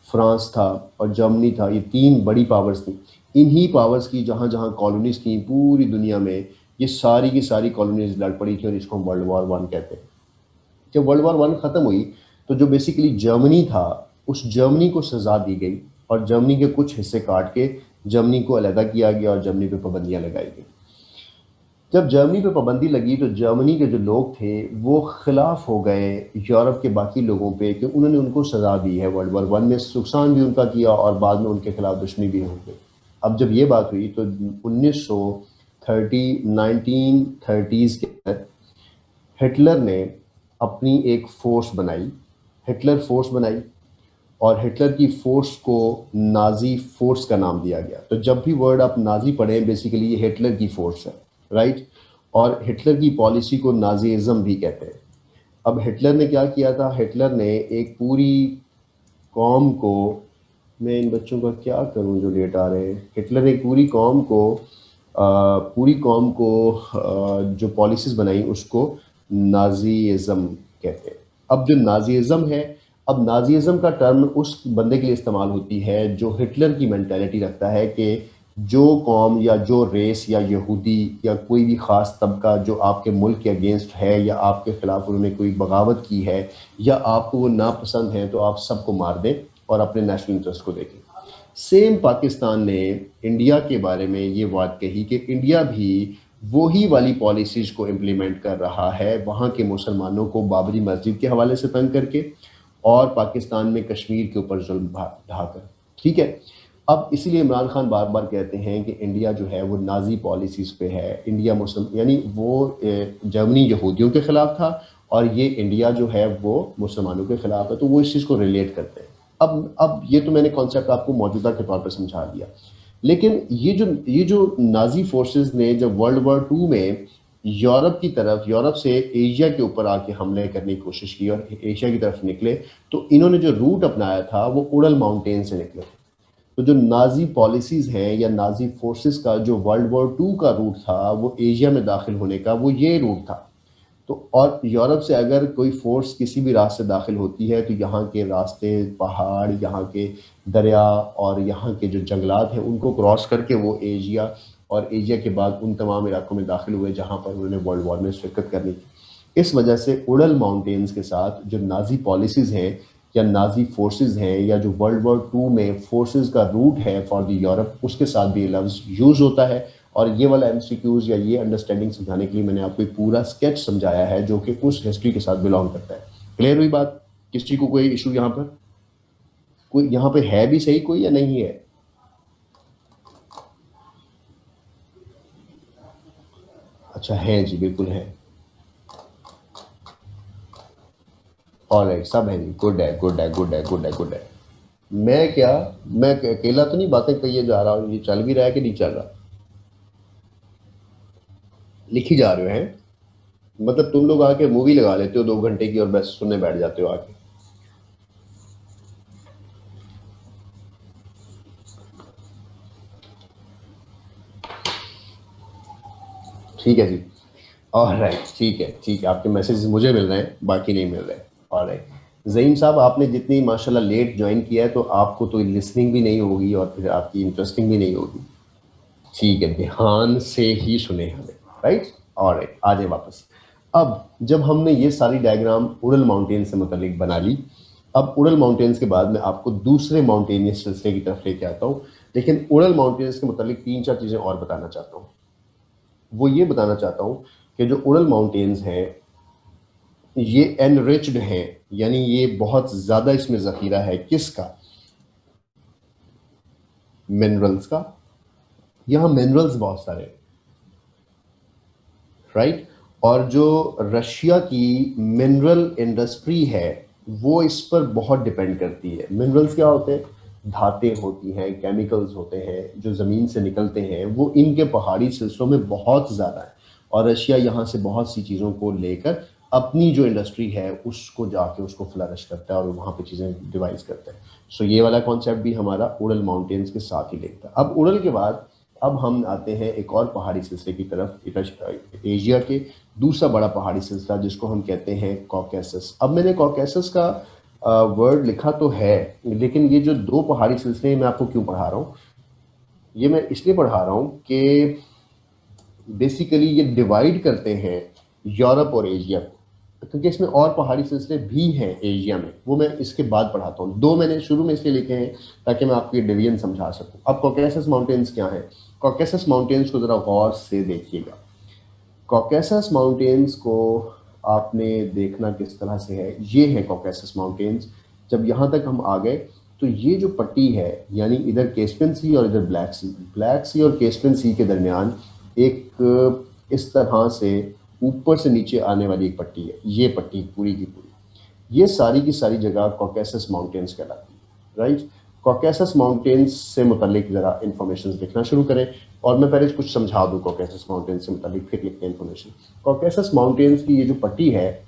S2: फ्रांस था और जर्मनी था। ये 3 बड़ी पावर्स थी। इन्हीं पावर्स की जहाँ जहाँ कॉलोनीज थी पूरी दुनिया में, ये सारी की सारी कॉलोनीज लड़ पड़ी थी और इसको हम वर्ल्ड वॉर 1 कहते हैं। जब वर्ल्ड वॉर 1 ख़त्म हुई तो जो बेसिकली जर्मनी था, उस जर्मनी को सज़ा दी गई और जर्मनी के कुछ हिस्से काट के जर्मनी को अलहदा किया गया और जर्मनी पे पाबंदियाँ लगाई गई। जब जर्मनी पे पाबंदी लगी तो जर्मनी के जो लोग थे वो खिलाफ हो गए यूरोप के बाकी लोगों पे कि उन्होंने उनको सज़ा दी है, वर्ल्ड वॉर 1 में नुकसान भी उनका किया और बाद में उनके खिलाफ दुश्मनी भी हो गई। अब जब ये बात हुई तो 1930 के अंदर हिटलर ने अपनी एक फ़ोर्स बनाई, हिटलर फ़ोर्स बनाई, और हिटलर की फ़ोर्स को नाज़ी फ़ोर्स का नाम दिया गया। तो जब भी वर्ड आप नाज़ी पढ़ें, बेसिकली ये हिटलर की फ़ोर्स है, राइट। और हिटलर की पॉलिसी को नाज़ीज़म भी कहते हैं। अब हिटलर ने क्या किया था, हिटलर ने एक पूरी कौम को, मैं इन बच्चों का क्या करूं जो लेट आ रहे हैं, हिटलर ने एक पूरी कौम को जो पॉलिसीज़ बनाई उसको नाज़ीज़म कहते हैं। अब जो नाज़ीज़म है, अब नाज़ीज़म का टर्म उस बंदे के लिए इस्तेमाल होती है जो हिटलर की मेंटालिटी रखता है कि जो कौम या जो रेस या यहूदी या कोई भी ख़ास तबका जो आपके मुल्क के अगेंस्ट है या आपके ख़िलाफ़ उन्होंने कोई बगावत की है या आपको वो नापसंद है, तो आप सबको मार दें और अपने नेशनल इंटरेस्ट को देखें। सेम पाकिस्तान ने इंडिया के बारे में ये बात कही कि इंडिया भी वही वाली पॉलिसीज़ को इम्प्लीमेंट कर रहा है, वहाँ के मुसलमानों को बाबरी मस्जिद के हवाले से तंग करके और पाकिस्तान में कश्मीर के ऊपर जुल्म ढाकर। ठीक है, अब इसीलिए इमरान खान बार बार कहते हैं कि इंडिया जो है वो नाजी पॉलिसीज़ पे है। इंडिया मुस्लिम, यानी वो जर्मनी यहूदियों के ख़िलाफ़ था और ये इंडिया जो है वो मुसलमानों के ख़िलाफ़ है, तो वो इस चीज़ को रिलेट करते हैं। अब ये तो मैंने कॉन्सेप्ट आपको मौजूदा के तौर पर समझा दिया, लेकिन ये जो नाजी फोर्सेस ने जब वर्ल्ड वॉर 2 में यूरोप से एशिया के ऊपर आके हमले करने की कोशिश की और एशिया की तरफ निकले, तो इन्होंने जो रूट अपनाया था वो उड़ल माउंटेन से निकले। तो जो नाजी पॉलिसीज़ हैं या नाजी फोर्सेस का जो वर्ल्ड वॉर 2 का रूट था वो एशिया में दाखिल होने का, वो ये रूट था। तो और यूरोप से अगर कोई फोर्स किसी भी रास्ते दाखिल होती है तो यहाँ के रास्ते, पहाड़, यहाँ के दरिया और यहाँ के जो जंगलात हैं उनको क्रॉस करके वो एशिया, और एशिया के बाद उन तमाम इलाकों में दाखिल हुए जहाँ पर उन्होंने वर्ल्ड वॉर में शिरकत करनी थी। इस वजह से उड़ल माउंटेन्स के साथ जो नाजी पॉलिसीज़ हैं या नाजी फोर्सेस हैं या जो वर्ल्ड वॉर 2 में फोर्सेस का रूट है फॉर द यूरोप, उसके साथ भी ये लफ्ज़ यूज़ होता है। और ये वाला एमसीक्यूज़ या ये अंडरस्टैंडिंग समझाने के लिए मैंने आपको एक पूरा स्केच समझाया है जो कि उस हिस्ट्री के साथ बिलोंग करता है। क्लियर हुई बात? किसी को कोई इशू यहाँ पर, कोई यहाँ पे है भी सही कोई या नहीं है? अच्छा है जी, बिल्कुल है। ऑलराइट, सब है जी, गुड है, गुड है, गुड है, गुड है, गुड है। मैं क्या, मैं अकेला तो नहीं बातें कहिए जा रहा हूँ, ये चल भी रहा है कि नहीं चल रहा? लिखी जा रहे हो हैं? मतलब तुम लोग आके मूवी लगा लेते हो 2 घंटे की और बस सुनने बैठ जाते हो आके। ठीक है जी, ऑलराइट, ठीक है, आपके मैसेजेस मुझे मिल रहे हैं, बाकी नहीं मिल रहे। ऑलराइट, ज़हीम साहब आपने जितनी माशाल्लाह लेट ज्वाइन किया है तो आपको तो लिसनिंग भी नहीं होगी और फिर आपकी इंटरेस्टिंग भी नहीं होगी। ठीक है, ध्यान से ही सुने हमें, राइट। ऑलराइट, आ जाए वापस। अब जब हमने ये सारी डायग्राम उड़ल माउंटेन से मुतालिक बना ली, अब उड़ल माउंटेन्स के बाद मैं आपको दूसरे माउंटेनियस सिलसिले की तरफ लेके आता हूँ। लेकिन उड़ल माउंटेन्स के मुतालिक 3-4 चीज़ें और बताना चाहता हूँ। वो ये बताना चाहता हूँ कि जो उड़ल माउंटेन्स हैं ये एनरिच्ड हैं, यानी ये बहुत ज़्यादा इसमें ज़ख़ीरा है किसका, मिनरल्स का। यहाँ मिनरल्स बहुत सारे, राइट। और जो रशिया की मिनरल इंडस्ट्री है वो इस पर बहुत डिपेंड करती है। मिनरल्स क्या होते हैं, धातें होती हैं, केमिकल्स होते हैं जो ज़मीन से निकलते हैं, वो इनके पहाड़ी सिलसिलों में बहुत ज़्यादा है। और रशिया यहाँ से बहुत सी चीज़ों को लेकर अपनी जो इंडस्ट्री है उसको जाके उसको फ्लरिश करता है और वहाँ पे चीज़ें डिवाइस करता है। सो ये वाला कॉन्सेप्ट भी हमारा उड़ल माउंटेन्स के साथ ही लिखता है। अब उड़ल के बाद अब हम आते हैं एक और पहाड़ी सिलसिले की तरफ, एशिया के दूसरा बड़ा पहाड़ी सिलसिला जिसको हम कहते हैं कॉकेसस। अब मैंने कॉकेसस का वर्ड लिखा तो है, लेकिन ये जो दो पहाड़ी सिलसिले मैं आपको क्यों पढ़ा रहा हूँ, ये मैं इसलिए पढ़ा रहा हूँ कि बेसिकली ये डिवाइड करते हैं यूरोप और एशिया को, क्योंकि इसमें और पहाड़ी सिलसिले भी हैं एशिया में, वो मैं इसके बाद पढ़ाता हूँ। दो मैंने शुरू में इसलिए लिखे हैं ताकि मैं आपको ये डिवीजन समझा सकूँ। अब कॉकेसस माउंटेन्स क्या है, कॉकेसस माउंटेन्स को ज़रा गौर से देखिएगा। कॉकेसस माउंटेन्स को आपने देखना किस तरह से है, ये है कॉकेसस माउंटेन्स। जब यहाँ तक हम आ गए तो ये जो पट्टी है, यानी इधर कैस्पियन सी और इधर ब्लैक सी और कैस्पियन सी के दरमियान एक इस तरह से ऊपर से नीचे आने वाली एक पट्टी है। ये पट्टी पूरी की पूरी, ये सारी की सारी जगह कॉकेसस माउंटेन्स कहलाती है, राइट। कॉकेसस माउंटेन्स से मुतालिक ज़रा इन्फॉर्मेशन लिखना शुरू करें, और मैं पहले कुछ समझा दूँ कॉकेसस माउंटेन्स से मुतालिक, फिर लिखते हैं इन्फॉर्मेशन। कॉकेसस माउंटेन्स की ये जो पट्टी है,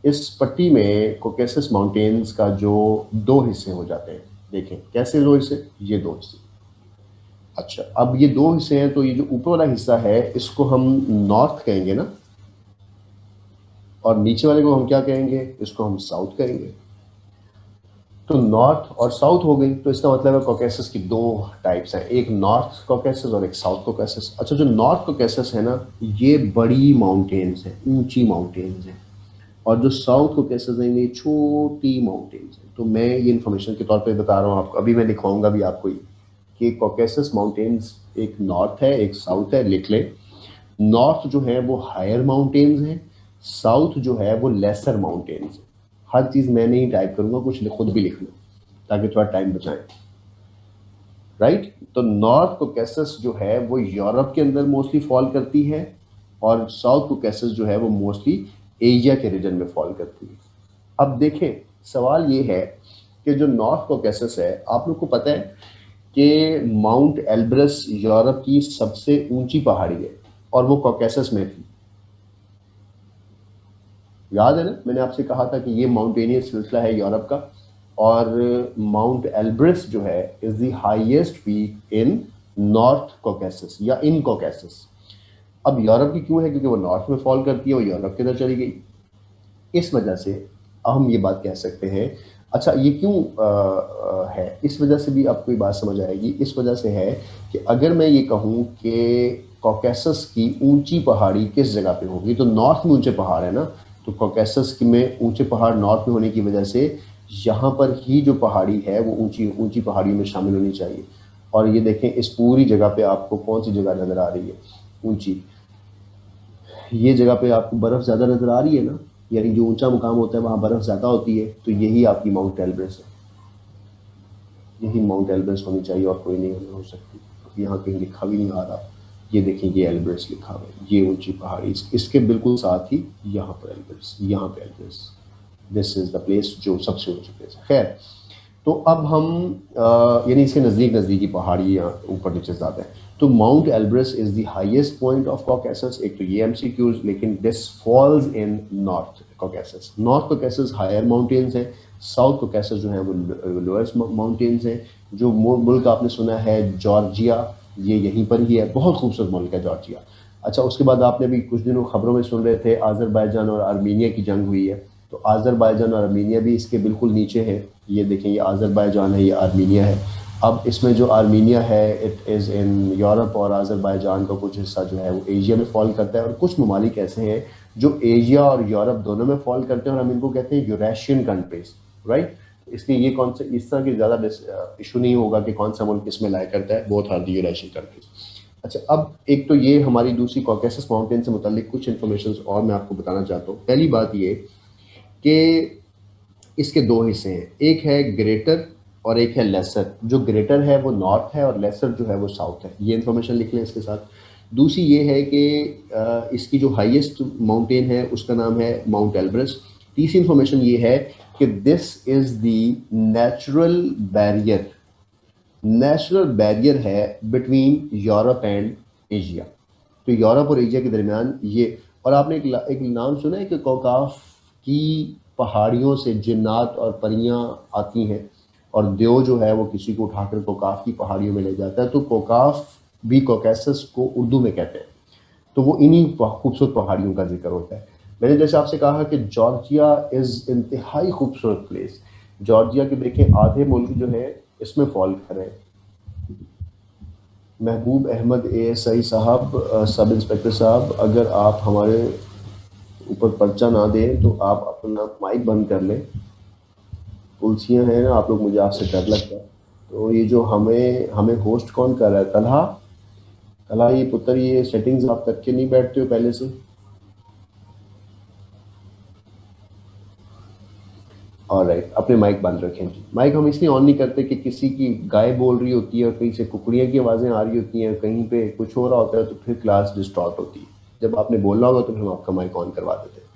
S2: इस पट्टी में कॉकेसस माउंटेन्स का जो दो हिस्से हो जाते हैं। देखें कैसे दो हिस्से, ये दो हिस्से। अच्छा, अब ये दो हिस्से हैं तो ये जो ऊपर वाला हिस्सा है इसको हम नॉर्थ कहेंगे ना, और नीचे वाले को हम क्या कहेंगे, इसको हम साउथ कहेंगे। तो नॉर्थ और साउथ हो गई, तो इसका मतलब है कॉकेसस की दो टाइप्स हैं, एक नॉर्थ कॉकेसस और एक साउथ कॉकेसस। अच्छा, जो नॉर्थ कॉकेसस है ना, ये बड़ी माउंटेन्स हैं, ऊंची माउंटेन्स हैं, और जो साउथ कॉकेसस हैं ये छोटी माउंटेन्स हैं। तो मैं ये इन्फॉर्मेशन के तौर पे बता रहा हूँ आपको, अभी मैं लिखवाऊंगा भी आपको कि कॉकेसस माउंटेन्स एक नॉर्थ है एक साउथ है, लिख लें। नॉर्थ जो है वो हायर माउंटेन्स हैं, साउथ जो है वो लेसर माउंटेन्स है। हर चीज़ मैं नहीं टाइप करूंगा, कुछ खुद भी लिख लो ताकि थोड़ा टाइम बचाएं, राइट। तो नॉर्थ कॉकेसस जो है वो यूरोप के अंदर मोस्टली फॉल करती है, और साउथ कॉकेसस जो है वो मोस्टली एशिया के रीजन में फॉल करती है। अब देखें, सवाल ये है कि जो नॉर्थ कॉकेसस है, आप लोग को पता है कि माउंट एल्ब्रस यूरोप की सबसे ऊंची पहाड़ी है और वो कॉकेसस में थी। याद है ना, मैंने आपसे कहा था कि ये माउंटेनियस सिलसिला है यूरोप का, और माउंट एल्ब्रस जो है is the highest peak in North Caucasus या इन कॉकेसस। अब यूरोप की क्यों है, क्योंकि वो नॉर्थ में फॉल करती है, वो यूरोप के अंदर चली गई, इस वजह से हम ये बात कह सकते हैं। अच्छा, ये क्यों है, इस वजह से भी आपको ये बात समझ आएगी। इस वजह से है कि अगर मैं ये कहूँ कि कॉकेसस की ऊंची पहाड़ी किस जगह पे होगी, तो नॉर्थ में ऊंचे पहाड़ है ना, तो कॉकेसस में ऊंचे पहाड़ नॉर्थ में होने की वजह से यहाँ पर ही जो पहाड़ी है वो ऊंची ऊंची पहाड़ियों में शामिल होनी चाहिए। और ये देखें, इस पूरी जगह पे आपको कौन सी जगह नज़र आ रही है ऊंची, ये जगह पे आपको बर्फ़ ज़्यादा नज़र आ रही है ना, यानी जो ऊंचा मुकाम होता है वहाँ बर्फ़ ज़्यादा होती है, तो यही आपकी माउंट एल्ब्रस है, यही माउंट एल्ब्रस होनी चाहिए और कोई नहीं हो सकती। यहाँ कहीं लिखा भी नहीं आ रहा, ये देखें ये एल्ब्रस लिखा हुआ है, ये ऊंची पहाड़ी, इसके बिल्कुल साथ ही यहाँ पर एल्ब्रस, यहाँ पे Elbrus, this is the place जो सबसे ऊंची प्लेस है। खैर, तो अब हम यानी इसके नज़दीक नज़दीकी पहाड़ी यहाँ ऊपर नीचे ज़्यादा है। तो Mount Elbrus is the highest point of Caucasus. एक तो ये MCQs, लेकिन this falls in North Caucasus. North Caucasus higher mountains हैं, साउथ कॉकेसस जो है वो लोएस्ट माउंटेन्स हैं। जो मुल्क आपने सुना है जॉर्जिया, ये यहीं पर ही है, बहुत खूबसूरत मुल्क है जॉर्जिया। अच्छा, उसके बाद आपने भी कुछ दिनों खबरों में सुन रहे थे आज़रबाईजान और आर्मीनिया की जंग हुई है, तो आज़रबाईजान और आर्मीनिया भी इसके बिल्कुल नीचे है। ये देखें, ये आज़रबाईजान है, ये आर्मीनिया है। अब इसमें जो आर्मीनिया है इट इज़ इन यूरोप, और आज़रबाईजान का कुछ हिस्सा जो है वो एशिया में फॉल करता है। और कुछ ममालिक ऐसे हैं जो एशिया और यूरोप दोनों में फॉल करते हैं, और हम इनको कहते हैं यूरेशियन कंट्रीज, राइट। इसलिए ये कौन से इस तरह की ज़्यादा इशू नहीं होगा कि कौन सा मुल्क किस में लाया करता है, both are the Eurasian countries. अच्छा, अब एक तो ये हमारी दूसरी कॉकेसस माउंटेन से मुतालिक कुछ इन्फॉर्मेशन और मैं आपको बताना चाहता हूँ। पहली बात ये कि इसके दो हिस्से हैं, एक है ग्रेटर और एक है लेसर। जो ग्रेटर है वो नॉर्थ है और लेसर जो है वो साउथ है, ये इन्फॉर्मेशन लिख लें इसके साथ। दूसरी ये है कि इसकी जो हाईएस्ट माउंटेन है उसका नाम है माउंट एल्ब्रस। तीसरी इन्फॉर्मेशन ये है कि this is the natural barrier है बिटवीन यूरोप एंड एशिया। तो यूरोप और एशिया के दरमियान ये, और आपने एक नाम सुना है कि कौकाफ की पहाड़ियों से जिन्नात और परियां आती हैं, और देव जो है वो किसी को उठाकर कौकाफ की पहाड़ियों में ले जाता है। तो कौकाफ भी कॉकेसस को उर्दू में कहते हैं, तो वो इन्हीं खूबसूरत पहाड़ियों का जिक्र होता है। मैंने जैसे आपसे कहा कि जॉर्जिया इज़ इंतहाई खूबसूरत प्लेस। जॉर्जिया के देखें आधे मुल्क जो है इसमें फॉल कर रहे हैं। महबूब अहमद ASI साहब, सब इंस्पेक्टर साहब, अगर आप हमारे ऊपर पर्चा ना दें तो आप अपना माइक बंद कर लें। पुलसियाँ हैं ना आप लोग, मुझे आपसे डर लगता है। तो ये जो हमें हमें होस्ट कौन कर रहा है? तलहा, तलहा ये पुत्र, ये सेटिंग्स आप करके नहीं बैठते हो पहले से? ऑलराइट, अपने माइक बंद रखें जी। माइक हम इसलिए ऑन नहीं करते कि किसी की गाय बोल रही होती है और कहीं से कुकड़ियाँ की आवाज़ें आ रही होती हैं, कहीं पे कुछ हो रहा होता है, तो फिर क्लास डिस्टॉर्ट होती है। जब आपने बोलना होगा तो फिर हम आपका माइक ऑन करवा देते हैं।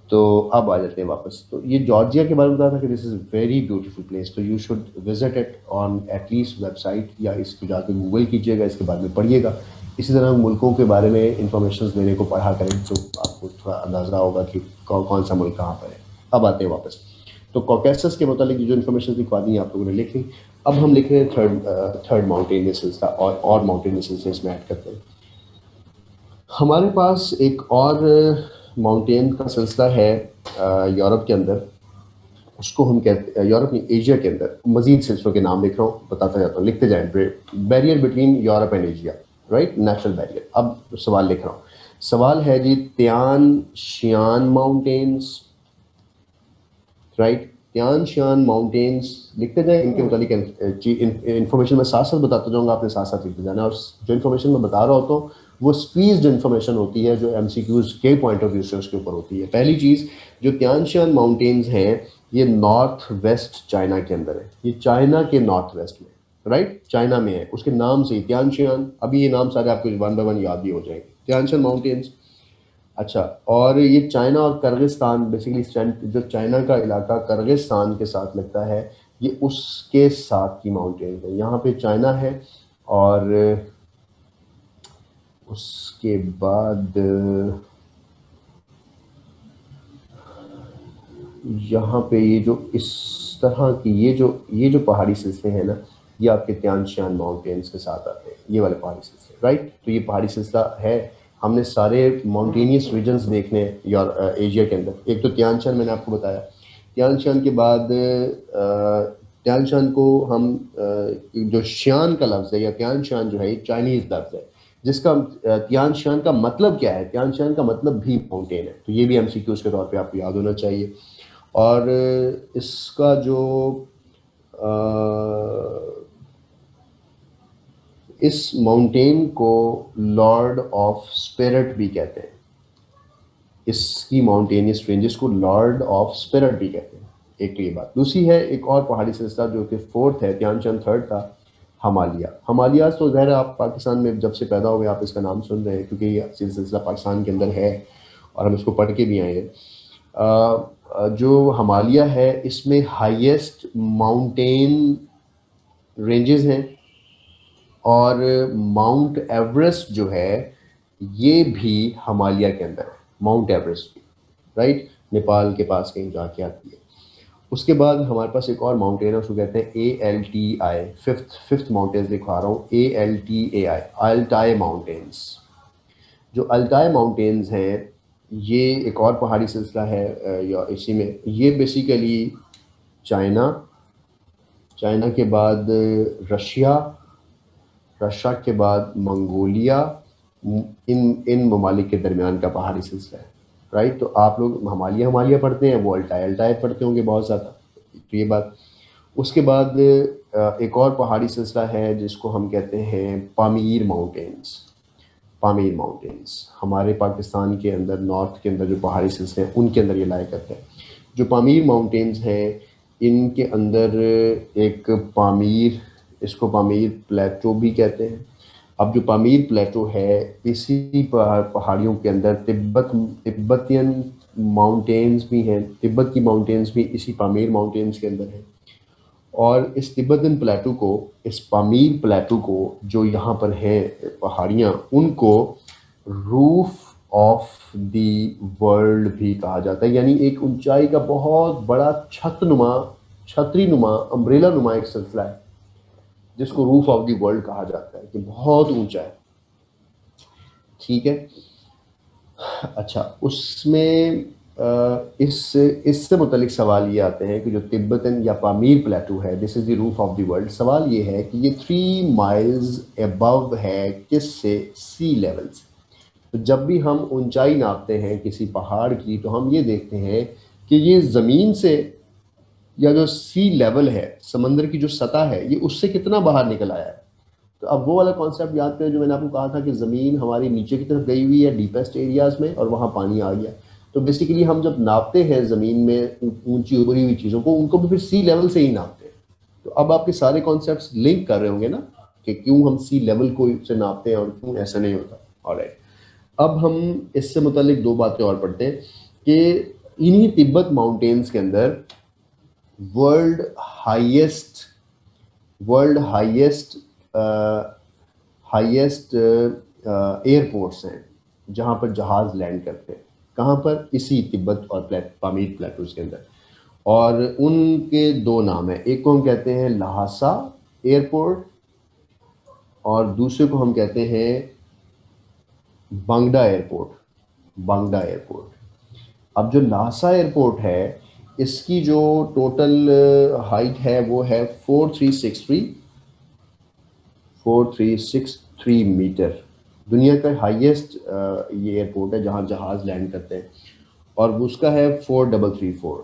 S2: तो अब आ जाते हैं वापस। तो ये जॉर्जिया के बारे में बताया था कि this is very beautiful place, तो you should visit it on at least website, या इसको जाकर गूगल कीजिएगा, इसके बारे में पढ़िएगा। इसी तरह मुल्कों के बारे में इंफॉर्मेशन देने को पढ़ा करें तो आपको थोड़ा अंदाज़ा होगा कि कौन सा मुल्क कहाँ पर है। अब आते हैं वापस। तो कॉकेसस के मुतालिक जो इन्फॉर्मेशन लिखवा दी आप लोगों ने लिख ली। अब हम लिख रहे हैं थर्ड माउंटेन में सिलसिला, और माउंटेन में सिलसिले इसमें ऐड करते हैं। हमारे पास एक और माउंटेन का सिलसिला है यूरोप के अंदर, उसको हम कहते हैं, यूरोप नहीं, एशिया के अंदर। मजीद सिलसिलों के नाम लिख रहा हूँ, बताता जाता हूँ, लिखते जाएं। Barrier between Europe and Asia, right, national barrier. अब सवाल लिख रहा हूँ। सवाल है जी, त्यान शियान माउंटेन्स, राइट, त्यान शियान माउंटेन्स लिखते जाएं। इनके मुतालिक इन्फॉर्मेशन मैं साथ साथ बताता जाऊँगा, आपने साथ साथ लिखते जाना। और जो इन्फॉर्मेशन मैं बता रहा होता हूँ वो स्क्वीज्ड इन्फॉर्मेशन होती है, जो MCQs के पॉइंट ऑफ व्यू से उसके ऊपर होती है। पहली चीज़, जो त्यान शियान माउंटेन्स हैं ये नॉर्थ वेस्ट चाइना के अंदर है। ये चाइना के नॉर्थ वेस्ट में, राइट, चाइना में है। उसके नाम से त्यान शियान, अभी ये नाम सारे आपको 1 by 1 याद भी हो जाएंगे, त्यान शियान माउंटेन्स। अच्छा, और ये चाइना और किर्गिस्तान, बेसिकली जो चाइना का इलाका किर्गिस्तान के साथ लगता है, ये उसके साथ की माउंटेन है। यहाँ पे चाइना है, और उसके बाद यहाँ पे ये जो इस तरह की ये जो पहाड़ी सिलसिले हैं ना, ये आपके त्यान शियान माउंटेन्स के साथ आते हैं, ये वाले पहाड़ी सिलसिले, राइट। तो ये पहाड़ी सिलसिला है। हमने सारे माउंटेनियस रीजन्स देखने हैं एशिया के अंदर। एक तो त्यान शियान मैंने आपको बताया। त्यान शियान के बाद त्यान शियान को हम जो शियान का लफ्ज़ है, या त्यान शियान जो है, ये चाइनीज़ लफ्ज़ है, जिसका त्यान शियान का मतलब क्या है? त्यान शियान का मतलब भी माउंटेन है। तो ये भी MCQs के तौर पे आपको याद होना चाहिए। और इसका जो इस माउंटेन को लॉर्ड ऑफ स्पिरिट भी कहते हैं। इसकी माउंटेनियस रेंजेस को लॉर्ड ऑफ स्पिरिट भी कहते हैं। एक तो ये बात। दूसरी है एक और पहाड़ी सिलसिला जो कि फोर्थ है, त्यान शियान थर्ड था, हिमालय। हिमालय तो ज़ाहिर आप पाकिस्तान में जब से पैदा हुए आप इसका नाम सुन रहे हैं, क्योंकि ये सिलसिला पाकिस्तान के अंदर है और हम इसको पढ़ के भी आए हैं। जो हिमालय है इसमें हाईएस्ट माउंटेन रेंजेस हैं, और माउंट एवरेस्ट जो है ये भी हिमालय के अंदर है, माउंट एवरेस्ट भी, राइट, नेपाल के पास कहीं जाके आती है। उसके बाद हमारे पास एक और माउंटेन है, उसको कहते हैं ALTI, फिफ्थ माउंटेन्स दिखा रहा हूँ, ALTAI, अल्टाई माउंटेन्स। जो अल्ताई माउंटेन्स हैं ये एक और पहाड़ी सिलसिला है या इसी में, ये बेसिकली चाइना, चाइना के बाद रशिया, रशिया के बाद मंगोलिया, इन ममालिक के दरमियान का पहाड़ी सिलसिला है, राइट। तो आप लोग हिमालय पढ़ते हैं, वो अल्ताई पढ़ते होंगे बहुत ज़्यादा, तो ये बात। उसके बाद एक और पहाड़ी सिलसिला है जिसको हम कहते हैं पामीर माउंटेन्स। पामीर माउंटेन्स हमारे पाकिस्तान के अंदर, नॉर्थ के अंदर जो पहाड़ी सिलसिले हैं उनके अंदर ये लाया करते हैं। जो पामीर माउंटेन्स हैं इनके अंदर एक पामीर, इसको पामीर प्लेटो भी कहते हैं। अब जो पामीर प्लेटो है इसी पहाड़ियों के अंदर तिब्बतियन माउंटेन्स भी हैं, तिब्बत की माउंटेन्स भी इसी पामीर माउंटेन्स के अंदर हैं। और इस तिब्बतन प्लेटू को, इस पामीर प्लेटू को जो यहाँ पर है पहाड़ियाँ, उनको रूफ ऑफ द वर्ल्ड भी कहा जाता है, यानी एक ऊंचाई का बहुत बड़ा छतरी नुमा अम्ब्रेला नुमा एक सिलसिला है जिसको रूफ ऑफ द वर्ल्ड कहा जाता है, कि बहुत ऊंचा है, ठीक है। अच्छा, उसमें इससे मुतलिक सवाल ये आते हैं कि जो तिब्बतन या पामीर प्लेटू है, this is the roof of the world. सवाल ये है कि ये 3 माइल्स अबव है किससे? सी लेवल से। तो जब भी हम ऊंचाई नापते हैं किसी पहाड़ की तो हम ये देखते हैं कि ये ज़मीन से, या जो सी लेवल है, समंदर की जो सतह है, ये उससे कितना बाहर निकल आया है। तो अब वो वाला कॉन्सेप्ट याद करें जो मैंने आपको कहा था कि ज़मीन हमारी नीचे की तरफ गई हुई है डीपेस्ट एरियाज़ में और वहाँ पानी आ गया। तो बेसिकली हम जब नापते हैं ज़मीन में ऊंची उभरी हुई चीज़ों को, उनको भी फिर सी लेवल से ही नापते हैं। तो अब आपके सारे कॉन्सेप्ट्स लिंक कर रहे होंगे ना कि क्यों हम सी लेवल को से नापते हैं और क्यों ऐसा नहीं होता। ऑलराइट, अब हम इससे मुतालिक 2 बातें और पढ़ते हैं कि इन्हीं तिब्बत माउंटेन्स के अंदर वर्ल्ड हाईएस्ट एयरपोर्ट्स हैं जहाँ पर जहाज़ लैंड करते हैं। कहाँ पर? इसी तिब्बत और पामीर प्लेटूज के अंदर। और उनके 2 नाम हैं, एक को हम कहते हैं ल्हासा एयरपोर्ट और दूसरे को हम कहते हैं बांगडा एयरपोर्ट। अब जो ल्हासा एयरपोर्ट है इसकी जो टोटल हाइट है वो है 4363 मीटर। दुनिया का हाईएस्ट ये एयरपोर्ट है जहाँ जहाज़ लैंड करते हैं, और उसका है 4334।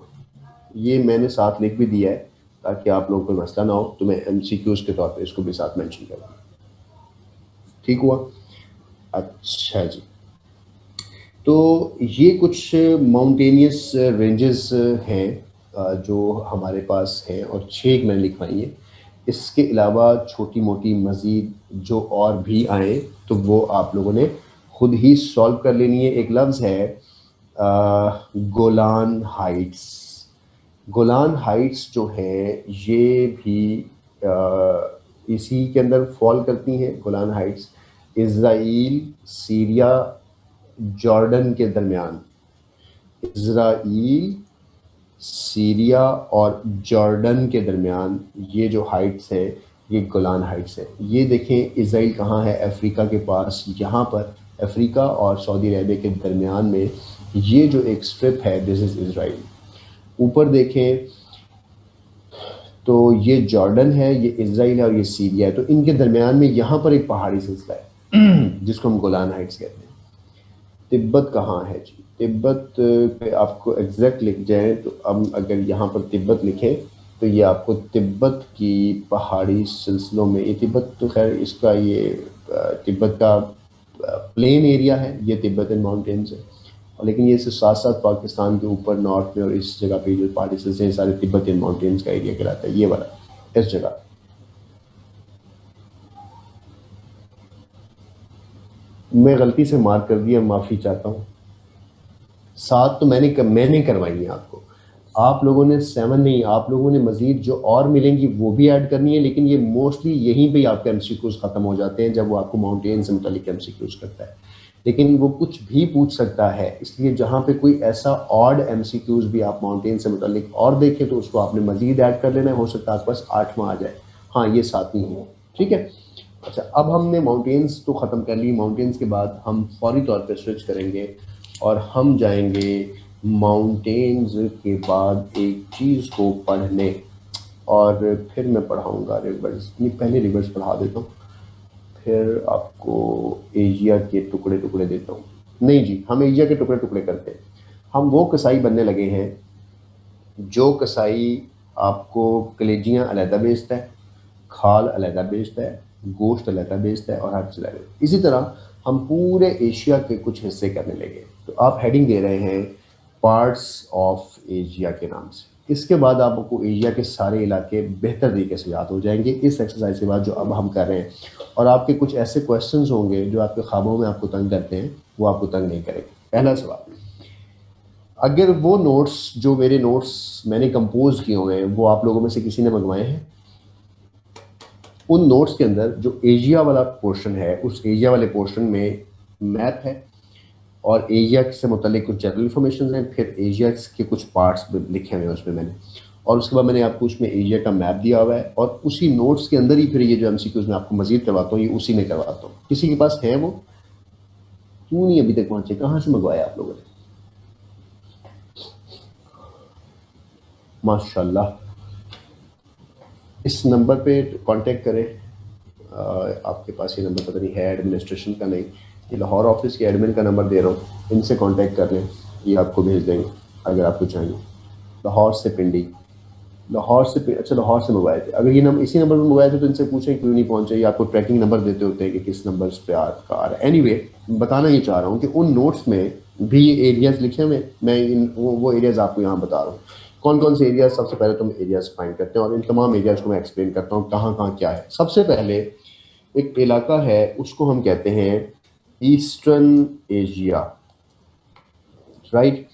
S2: ये मैंने साथ लिख भी दिया है ताकि आप लोगों को मसला ना हो, तो मैं MCQs के तौर पे इसको भी साथ मेंशन करूँगा। ठीक हुआ? अच्छा जी, तो ये कुछ माउंटेनियस रेंजेस हैं जो हमारे पास हैं, और 6 मैंने लिखवाई हैं। इसके अलावा छोटी मोटी मज़ीद जो और भी आए तो वो आप लोगों ने खुद ही सॉल्व कर लेनी है। एक लफ्ज़ है गोलान हाइट्स। गोलान हाइट्स जो है ये भी इसी के अंदर फॉल करती हैं। Golan Heights Israel, Syria, Jordan के दरमियान, इज़राइल, सीरिया और जॉर्डन के दरमियान ये जो हाइट्स है ये गोलान हाइट्स है। ये देखें इज़राइल कहाँ है? अफ्रीका के पास, यहाँ पर अफ्रीका और सऊदी अरबिया के दरमियान में ये जो एक स्ट्रिप है, दिस इज़ इज़राइल। ऊपर देखें तो ये जॉर्डन है, ये इज़राइल है और ये सीरिया है। तो इनके दरमियान में यहाँ पर एक पहाड़ी सिलसिला है जिसको हम गोलान हाइट्स कहते हैं। तिब्बत कहाँ है जी? तिब्बत पे आपको एग्जैक्ट लिख जाए तो अब अगर यहाँ पर तिब्बत लिखें तो ये आपको तिब्बत की पहाड़ी सिलसिलों में, ये तिब्बत तो खैर इसका ये तिब्बत का प्लेन एरिया है, ये तिब्बतन माउंटेन्स है, और लेकिन ये इससे साथ साथ पाकिस्तान के ऊपर नॉर्थ में और इस जगह पे जो पहाड़ी सिलसिले सारे तिब्बतन माउंटेन्स का एरिया कहलाता है। ये वाला इस जगह मैं गलती से मार्क कर दिया, माफ़ी चाहता हूँ। 7 तो मैंने करवाई है आपको, आप लोगों ने 7 नहीं, आप लोगों ने मज़ीद जो और मिलेंगी वो भी ऐड करनी है, लेकिन ये मोस्टली यहीं पे आपके MCQs ख़त्म हो जाते हैं जब वो आपको माउंटेन से मुतालिक MCQs करता है। लेकिन वो कुछ भी पूछ सकता है, इसलिए जहाँ पे कोई ऐसा ऑड MCQs भी आप माउंटेन से मुतालिक और देखें तो उसको आपने मज़ीद ऐड कर लेना है। हो सकता है आपके पास 8वां आ जाए। हाँ, ये 7वीं है, ठीक है। अच्छा, अब हमने माउंटेन्स तो ख़त्म कर ली। माउंटेन्स के बाद हम फौरी तौर पे स्विच करेंगे और हम जाएंगे माउंटेन्स के बाद एक चीज़ को पढ़ने, और फिर मैं पढ़ाऊँगा रिवर्स। पहले रिवर्स पढ़ा देता हूँ, फिर आपको एशिया के टुकड़े टुकड़े देता हूँ। नहीं जी, हम एशिया के टुकड़े टुकड़े करते हैं। हम वो कसाई बनने लगे हैं जो कसाई आपको कलेजियाँ अलहदा बेचता है, खाल अलहदा बेचता है, गोश्त अलहदा बेचता है और हर चीज़ अलग। इसी तरह हम पूरे एशिया के कुछ हिस्से करने लगे। तो आप हेडिंग दे रहे हैं पार्ट्स ऑफ एशिया के नाम से। इसके बाद आपको एशिया के सारे इलाके बेहतर तरीके से याद हो जाएंगे इस एक्सरसाइज के बाद जो अब हम कर रहे हैं। और आपके कुछ ऐसे क्वेश्चंस होंगे जो आपके ख्वाबों में आपको तंग करते हैं, वो आपको तंग नहीं करेंगे। पहला सवाल, अगर वो नोट्स जो मेरे नोट्स मैंने कंपोज किए हुए हैं वो आप लोगों में से किसी ने मंगवाए हैं, उन नोट्स के अंदर जो एशिया वाला पोर्शन है उस एशिया वाले पोर्शन में मैप है और एशिया से मुतालिक कुछ जनरल इन्फॉर्मेशन हैं, फिर एशिया के कुछ पार्ट्स लिखे हुए हैं उसमें मैंने, और उसके बाद मैंने आपको उसमें एशिया का मैप दिया हुआ है। और उसी नोट्स के अंदर ही फिर ये जो एमसीक्यूज मैं आपको मजीद करवाता हूँ ये उसी में करवाता हूँ। किसी के पास है वो? क्यों नहीं अभी तक पहुँचे? कहाँ से मंगवाया आप लोगों ने? माशाल्लाह, इस नंबर पे कांटेक्ट करें। आपके पास ये नंबर पता नहीं है एडमिनिस्ट्रेशन का, नहीं, ये लाहौर ऑफिस के एडमिन का नंबर दे रहा हूँ, इनसे कांटेक्ट कर लें, ये आपको भेज देंगे अगर आपको चाहिए। लाहौर से पिंडी, लाहौर से अच्छा लाहौर से मंगवाए थे। अगर ये नंबर इसी नंबर पर मंगवाए थे तो इनसे पूछें क्यों नहीं पहुंचे, ये आपको ट्रैकिंग नंबर देते होते हैं कि किस नंबर पे आपका आ रहा है। एनीवे, बताना ये चाह रहा हूँ कि उन नोट्स में भी ये एरियाज लिखे हुए, मैं वो एरियाज आपको यहाँ बता रहा हूँ कौन कौन से एरियाज। सबसे पहले तो हम एरियाज फाइंड करते हैं और इन तमाम एरियाज को मैं एक्सप्लेन करता हूँ कहाँ कहाँ क्या है। सबसे पहले एक इलाका है उसको हम कहते हैं ईस्टर्न एशिया, राइट।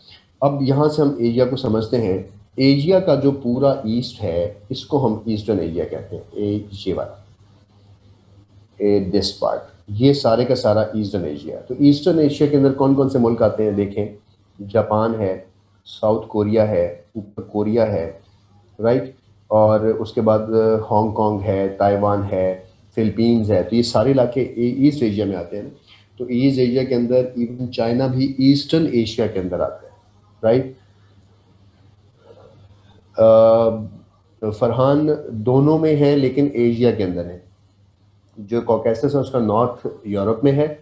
S2: अब यहाँ से हम एशिया को समझते हैं। एशिया का जो पूरा ईस्ट है इसको हम ईस्टर्न एशिया कहते हैं। ये वाला दिस पार्ट, ये सारे का सारा ईस्टर्न एशिया। तो ईस्टर्न एशिया के अंदर कौन कौन से मुल्क आते हैं देखें, जापान है, साउथ कोरिया है, ऊपर कोरिया है, राइट, और उसके बाद हांगकांग है, ताइवान है, फिलीपींस है। तो ये सारे इलाके ईस्ट एशिया में आते हैं। तो ईस्ट एशिया के अंदर इवन चाइना भी ईस्टर्न एशिया के अंदर आता है, राइट। फरहान दोनों में है लेकिन एशिया के अंदर है। जो कॉकेसस है उसका नॉर्थ यूरोप में है।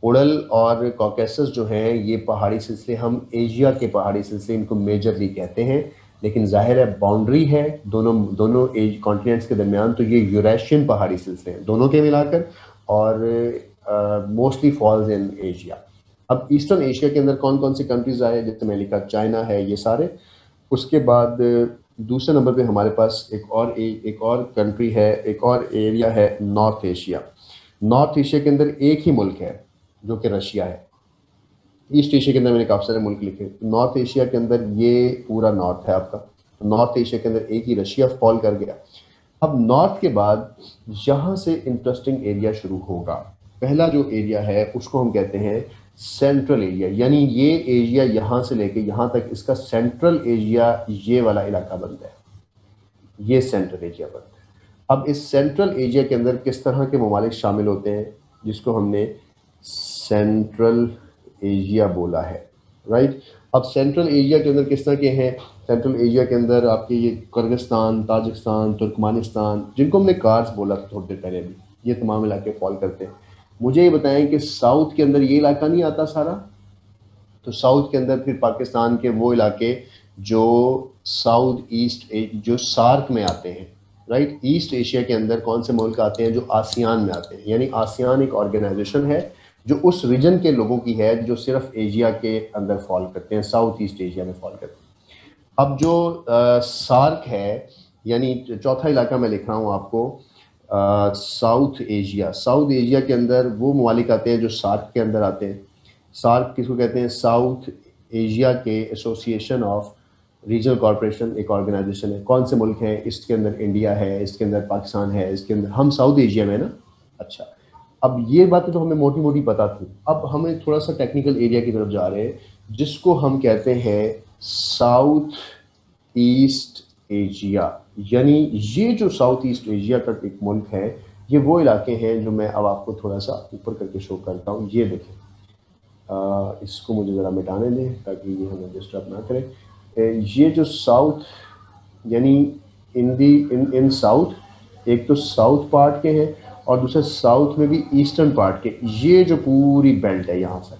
S2: उड़ल और कॉकेसस जो हैं ये पहाड़ी सिलसिले, हम एशिया के पहाड़ी सिलसिले इनको मेजरली कहते हैं, लेकिन जाहिर है बाउंड्री है दोनों कॉन्टिनेंट्स के दरमियान, तो ये यूरेशियन पहाड़ी सिलसिले हैं दोनों के मिलाकर, और मोस्टली फॉल्स इन एशिया। अब ईस्टर्न एशिया के अंदर कौन कौन सी कंट्रीज आए, जैसे मैं लिखा चाइना है, ये सारे। उसके बाद दूसरे नंबर पे हमारे पास एक और कंट्री है, एक और एरिया है नॉर्थ एशिया। नॉर्थ एशिया के अंदर एक ही मुल्क है जो कि रशिया है। ईस्ट एशिया के अंदर मैंने काफ़ी सारे मुल्क लिखे, नॉर्थ एशिया के अंदर ये पूरा नॉर्थ है आपका। नॉर्थ एशिया के अंदर एक ही रशिया फॉल कर गया। अब नॉर्थ के बाद यहाँ से इंटरेस्टिंग एरिया शुरू होगा। पहला जो एरिया है उसको हम कहते हैं सेंट्रल एरिया, यानी ये एरिया यहाँ से लेके यहाँ तक इसका सेंट्रल एरिया ये वाला इलाका बनता है, ये सेंट्रल एरिया बनता है। अब इस सेंट्रल एरिया के अंदर किस तरह के ममालिक शामिल होते हैं जिसको हमने सेंट्रल एशिया बोला है, राइट। अब सेंट्रल एशिया के अंदर किस तरह के हैं, सेंट्रल एशिया के अंदर आपके ये किर्गिस्तान, ताजिकिस्तान, तुर्कमानिस्तान, जिनको हमने कार्स बोला था थोड़ी देर पहले भी, ये तमाम इलाके फॉल करते हैं। मुझे ये बताएं कि साउथ के अंदर ये इलाका नहीं आता सारा, तो साउथ के अंदर फिर पाकिस्तान के वो इलाके जो साउथ ईस्ट जो सार्क में आते हैं, राइट। ईस्ट एशिया के अंदर कौन से मुल्क आते हैं, जो आसियान में आते हैं। यानी आसियान एक ऑर्गेनाइजेशन है जो उस रीजन के लोगों की है जो सिर्फ एशिया के अंदर फॉल करते हैं, साउथ ईस्ट एशिया में फॉल करते हैं। अब जो सार्क है, यानी चौथा इलाका मैं लिख रहा हूँ आपको, साउथ एशिया। साउथ एशिया के अंदर वो ममालिक आते हैं जो सार्क के अंदर आते हैं। सार्क किसको कहते हैं, साउथ एशिया के एसोसिएशन ऑफ रीजनल कॉर्पोरेशन, एक ऑर्गेनाइजेशन है। कौन से मुल्क हैं इसके अंदर, इंडिया है, इसके अंदर पाकिस्तान है, इसके अंदर हम साउथ एशिया में ना। अच्छा, अब ये बातें तो हमें मोटी मोटी पता थी, अब हमें थोड़ा सा टेक्निकल एरिया की तरफ जा रहे हैं जिसको हम कहते हैं साउथ ईस्ट एशिया। यानी ये जो साउथ ईस्ट एशिया का एक मुल्क है ये वो इलाके हैं जो मैं अब आपको थोड़ा सा ऊपर करके शो करता हूँ। ये देखें, इसको मुझे ज़रा मिटाने दें ताकि ये हमें डिस्टर्ब ना करे। ये जो साउथ यानी इन साउथ, एक तो साउथ पार्ट के हैं और दूसरे साउथ में भी ईस्टर्न पार्ट के, ये जो पूरी बेल्ट है यहाँ से,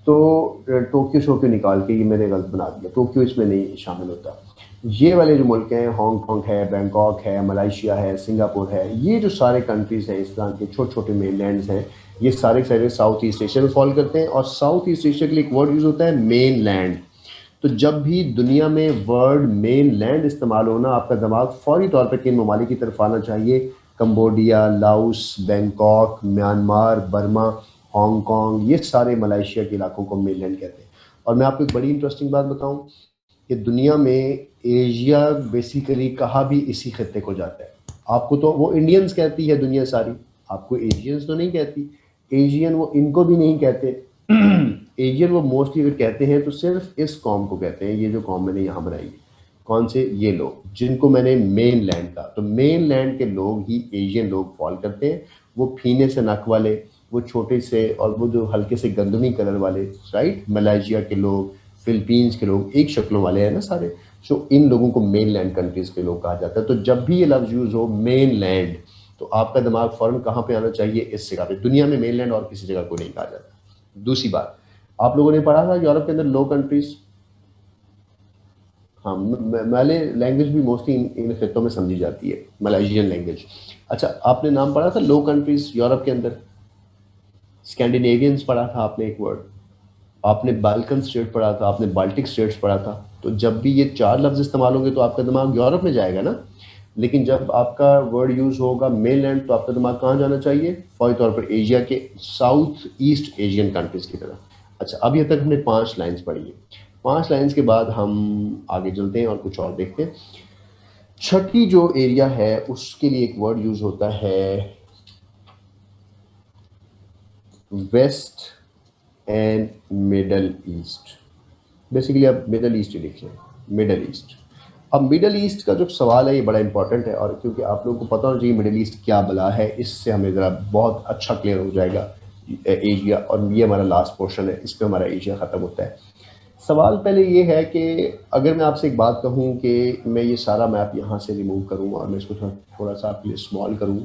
S2: तो टोक्यो शोक्यो निकाल के ये मैंने गलत बना दिया, टोक्यो इसमें नहीं शामिल होता। ये वाले जो मुल्क हैं, हांगकांग है, बैंकॉक है, मलेशिया है, सिंगापुर है, ये जो सारे कंट्रीज़ हैं इस तरह के छोटे छोटे मेनलैंड्स हैं, ये सारे के सारे साउथ ईस्ट एशिया में फॉल करते हैं। और साउथ ईस्ट एशिया के लिए एक वर्ड यूज़ होता है मेन लैंड। तो जब भी दुनिया में वर्ड मेन लैंड इस्तेमाल होना, आपका दिमाग फौरी तौर पर किन ममालिक की तरफ आना चाहिए? Cambodia, Laos, Bangkok, Myanmar, Burma, Hong Kong, ये सारे मलेशिया के इलाकों को मेन लैंड कहते हैं। और मैं आपको एक बड़ी इंटरेस्टिंग बात बताऊं कि दुनिया में एशिया बेसिकली कहा भी इसी खत्ते को जाता है। आपको तो वो इंडियंस कहती है दुनिया सारी, आपको एशियंस तो नहीं कहती। एशियन वो इनको भी नहीं कहते। एशियन वो मोस्टली अगर कहते हैं तो सिर्फ इस कौम को कहते हैं, ये जो कौम मैंने यहाँ बनाई है। कौन से? ये लोग जिनको मैंने मेन लैंड कहा। तो मेन लैंड के लोग ही एशियन लोग फॉल करते हैं। वो फीने से नक वाले, वो छोटे से और वो जो हल्के से गंदमी कलर वाले, राइट, मलेशिया के लोग, फिलीपींस के लोग, एक शक्लों वाले हैं ना सारे। सो इन लोगों को मेन लैंड कंट्रीज के लोग कहा जाता है। तो जब भी ये लफ्ज यूज हो मेन लैंड, तो आपका दिमाग फौरन कहाँ पे आना चाहिए? इस जगह पे। दुनिया में मेन लैंड और किसी जगह को नहीं कहा जाता। दूसरी बात, आप लोगों ने पढ़ा था यूरोप के अंदर लो कंट्रीज, हाँ, माले लैंग्वेज भी मोस्टली इन खित्तों में समझी जाती है, मलेशियन लैंग्वेज। अच्छा, आपने नाम पढ़ा था लो कंट्रीज यूरोप के अंदर? स्कैंडिनेवियंस पढ़ा था आपने एक वर्ड, आपने बाल्कन स्टेट पढ़ा था, आपने बाल्टिक स्टेट्स पढ़ा था। तो जब भी ये चार लफ्ज इस्तेमाल होंगे तो आपका दिमाग यूरोप में जाएगा ना। लेकिन जब आपका वर्ड यूज होगा मेनलैंड, तो आपका दिमाग कहाँ जाना चाहिए? फौरी तौर पर एशिया के साउथ ईस्ट एशियन कंट्रीज की तरफ। अच्छा, अभी तक हमने 5 लाइन्स पढ़ी है। 5 लाइन्स के बाद हम आगे चलते हैं और कुछ और देखते हैं। छठी जो एरिया है उसके लिए एक वर्ड यूज होता है west and Middle East. Basically आप मिडल ईस्ट ही लिख लें, मिडल ईस्ट। अब मिडल ईस्ट का जो सवाल है ये बड़ा इंपॉर्टेंट है, और क्योंकि आप लोगों को पता होना चाहिए मिडल ईस्ट क्या बला है, इससे हमें ज़रा बहुत अच्छा क्लियर हो जाएगा एशिया। और ये हमारा लास्ट पोर्शन है, इस पर हमारा एशिया ख़त्म होता है। सवाल पहले ये है कि अगर मैं आपसे एक बात कहूँ कि मैं ये सारा मैप यहाँ से रिमूव करूँ और मैं इसको थोड़ा सा आपके लिए स्मॉल करूँ,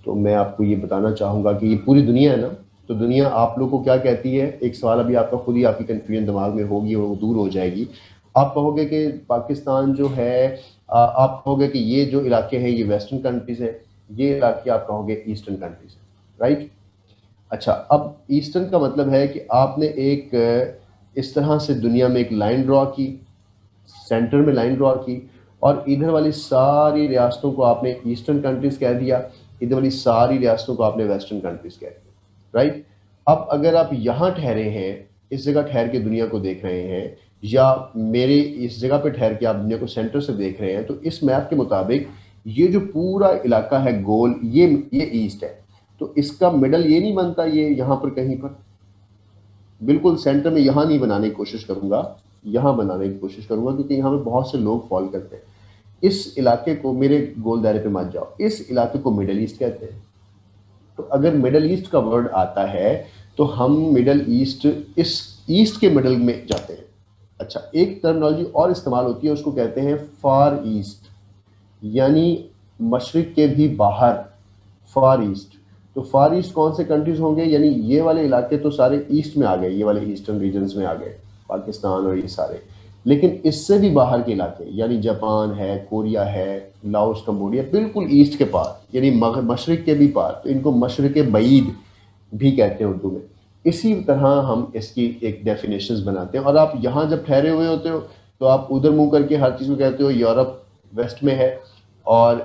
S2: तो मैं आपको ये बताना चाहूँगा कि ये पूरी दुनिया है ना। तो दुनिया आप लोग को क्या कहती है? एक सवाल अभी आपका खुद ही आपकी कन्फ्यूजन दिमाग में होगी और वो दूर हो जाएगी। आप कहोगे कि पाकिस्तान जो है, आप कहोगे कि ये जो इलाके हैं ये वेस्टर्न कंट्रीज हैं, ये इलाके आप कहोगे ईस्टर्न कंट्रीज हैं, राइट। अच्छा, अब ईस्टर्न का मतलब है कि आपने एक इस तरह से दुनिया में एक लाइन ड्रॉ की, सेंटर में लाइन ड्रॉ की, और इधर वाली सारी रियासतों को आपने ईस्टर्न कंट्रीज कह दिया, इधर वाली सारी रियासतों को आपने वेस्टर्न कंट्रीज कह दिया, राइट। अब अगर आप यहाँ ठहरे हैं, इस जगह ठहर के दुनिया को देख रहे हैं, या मेरे इस जगह पे ठहर के आप दुनिया को सेंटर से देख रहे हैं, तो इस मैप के मुताबिक ये जो पूरा इलाका है गोल, ये ईस्ट है। तो इसका मिडल ये नहीं बनता, ये यहाँ पर कहीं पर बिल्कुल सेंटर में यहाँ नहीं बनाने की कोशिश करूंगा, यहाँ बनाने की कोशिश करूंगा, क्योंकि यहाँ पे बहुत से लोग फॉल करते हैं। इस इलाके को, मेरे गोल दायरे पे मत जाओ, इस इलाके को मिडल ईस्ट कहते हैं। तो अगर मिडल ईस्ट का वर्ड आता है तो हम मिडल ईस्ट, इस ईस्ट के मिडल में जाते हैं। अच्छा, एक टर्मिनोलॉजी और इस्तेमाल होती है, उसको कहते हैं फार ईस्ट, यानी मशरिक के भी बाहर, फार ईस्ट। तो फार ईस्ट कौन से कंट्रीज होंगे? यानी ये वाले इलाके तो सारे ईस्ट में आ गए, ये वाले ईस्टर्न रीजन्स में आ गए, पाकिस्तान और ये सारे। लेकिन इससे भी बाहर के इलाके, यानी जापान है, कोरिया है, लाओस, कंबोडिया, बिल्कुल ईस्ट के पार, यानी मशरिक के भी पार, तो इनको मशरिक बईद भी कहते हैं उर्दू में। इसी तरह हम इसकी एक डेफिनेशंस बनाते हैं। और आप यहाँ जब ठहरे हुए होते हो तो आप उधर मुंह करके हर चीज़ को कहते हो यूरोप वेस्ट में है और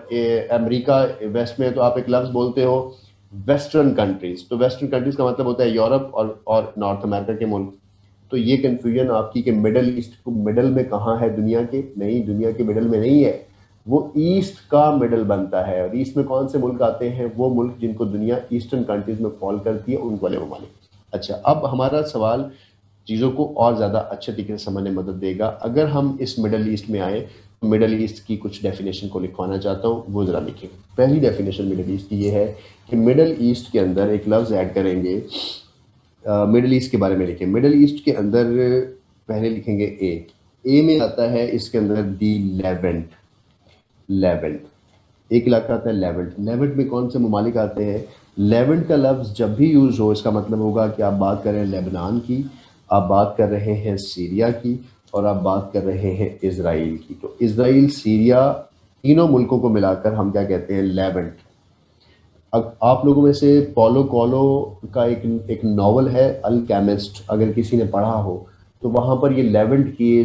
S2: अमेरिका वेस्ट में है, तो आप एक लफ्ज़ बोलते हो वेस्टर्न कंट्रीज। तो वेस्टर्न कंट्रीज का मतलब होता है यूरोप और नॉर्थ अमेरिका के मुल्क। तो ये कन्फ्यूजन आपकी कि मिडल ईस्ट को मिडल में कहाँ है दुनिया के? नहीं, दुनिया के मिडल में नहीं है, वो ईस्ट का मिडल बनता है। और ईस्ट में कौन से मुल्क आते हैं? वो मुल्क जिनको दुनिया ईस्टर्न कंट्रीज में फॉल करती है, उन वाले ममालिक। अच्छा, अब हमारा सवाल चीज़ों को और ज़्यादा अच्छे तरीके से समझने में मदद देगा। अगर हम इस मिडल ईस्ट में आए मिडल ईस्ट की कुछ डेफिनेशन को लिखवाना चाहता हूँ, वो ज़रा लिखें। पहली डेफिनेशन मिडल ईस्ट की ये है कि मिडल ईस्ट के अंदर एक लफ्ज़ ऐड करेंगे, मिडल ईस्ट के बारे में लिखें। मिडल ईस्ट के अंदर पहले लिखेंगे ए में आता है इसके अंदर दी लेवेंट। लेवेंट एक इलाका आता है लेवेंट। लेवेंट में कौन से ममालिक आते हैं? लेवेंट का लफ्ज़ जब भी यूज़ हो इसका मतलब होगा कि आप बात कर रहे हैं लेबनान की, आप बात कर रहे हैं सीरिया की, और आप बात कर रहे हैं इज़राइल की। तो इज़राइल, सीरिया, तीनों मुल्कों को मिलाकर हम क्या कहते हैं? लेवेंट। अब आप लोगों में से पॉलो कोएल्हो का एक नॉवल है अल्केमिस्ट, अगर किसी ने पढ़ा हो तो वहाँ पर ये लेवेंट की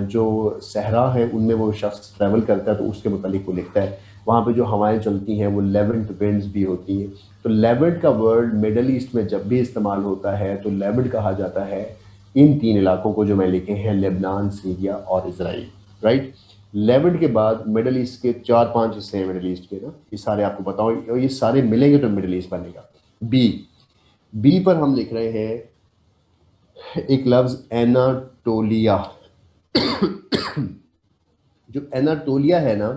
S2: जो सहरा है उनमें वो शख्स ट्रैवल करता है तो उसके मुतालिक वो लिखता है। वहाँ पे जो हवाएं चलती हैं वो लेवेंट विंड्स भी होती हैं। तो लेवेंट का वर्ड मिडल ईस्ट में जब भी इस्तेमाल होता है तो लेवेंट कहा जाता है इन तीन इलाकों को जो मैं लिखे हैं, लेबनान, सीरिया और इज़राइल, राइट। लेवेंट के बाद मिडल ईस्ट के 4-5 हिस्से हैं मिडल ईस्ट के ना, ये सारे आपको बताओ, और ये सारे मिलेंगे तो मिडल ईस्ट बनेगा। बी पर हम लिख रहे हैं एक लफ्ज एनाटोलिया। जो एनाटोलिया है ना,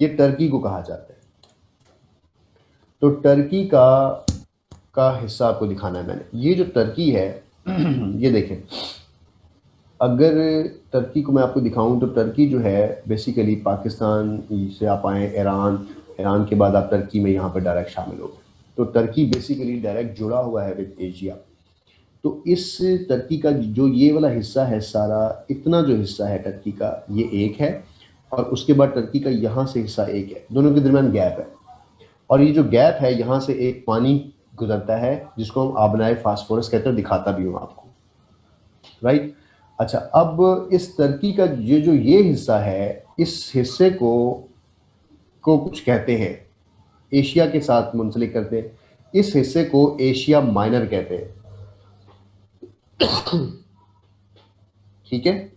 S2: ये टर्की को कहा जाता है। तो टर्की का हिस्सा आपको दिखाना है मैंने। ये जो टर्की है ये देखें, अगर टर्की को मैं आपको दिखाऊं तो टर्की जो है बेसिकली पाकिस्तान से आप आए ईरान के बाद आप टर्की में यहाँ पर डायरेक्ट शामिल हो गए। तो टर्की बेसिकली डायरेक्ट जुड़ा हुआ है विद एशिया। तो इस टर्की का जो ये वाला हिस्सा है सारा, इतना जो हिस्सा है टर्की का, ये एक है, और उसके बाद टर्की का यहाँ से हिस्सा एक है, दोनों के दरमियान गैप है। और ये जो गैप है, यहाँ से एक पानी गुजरता है जिसको हम आबनाए फास्फोरस कहते हैं, दिखाता भी हूँ आपको, राइट। अच्छा, अब इस टर्की का ये हिस्सा है, इस हिस्से को कुछ कहते हैं, एशिया के साथ मुंसलिक करते हैं। इस हिस्से को एशिया माइनर कहते हैं, ठीक है।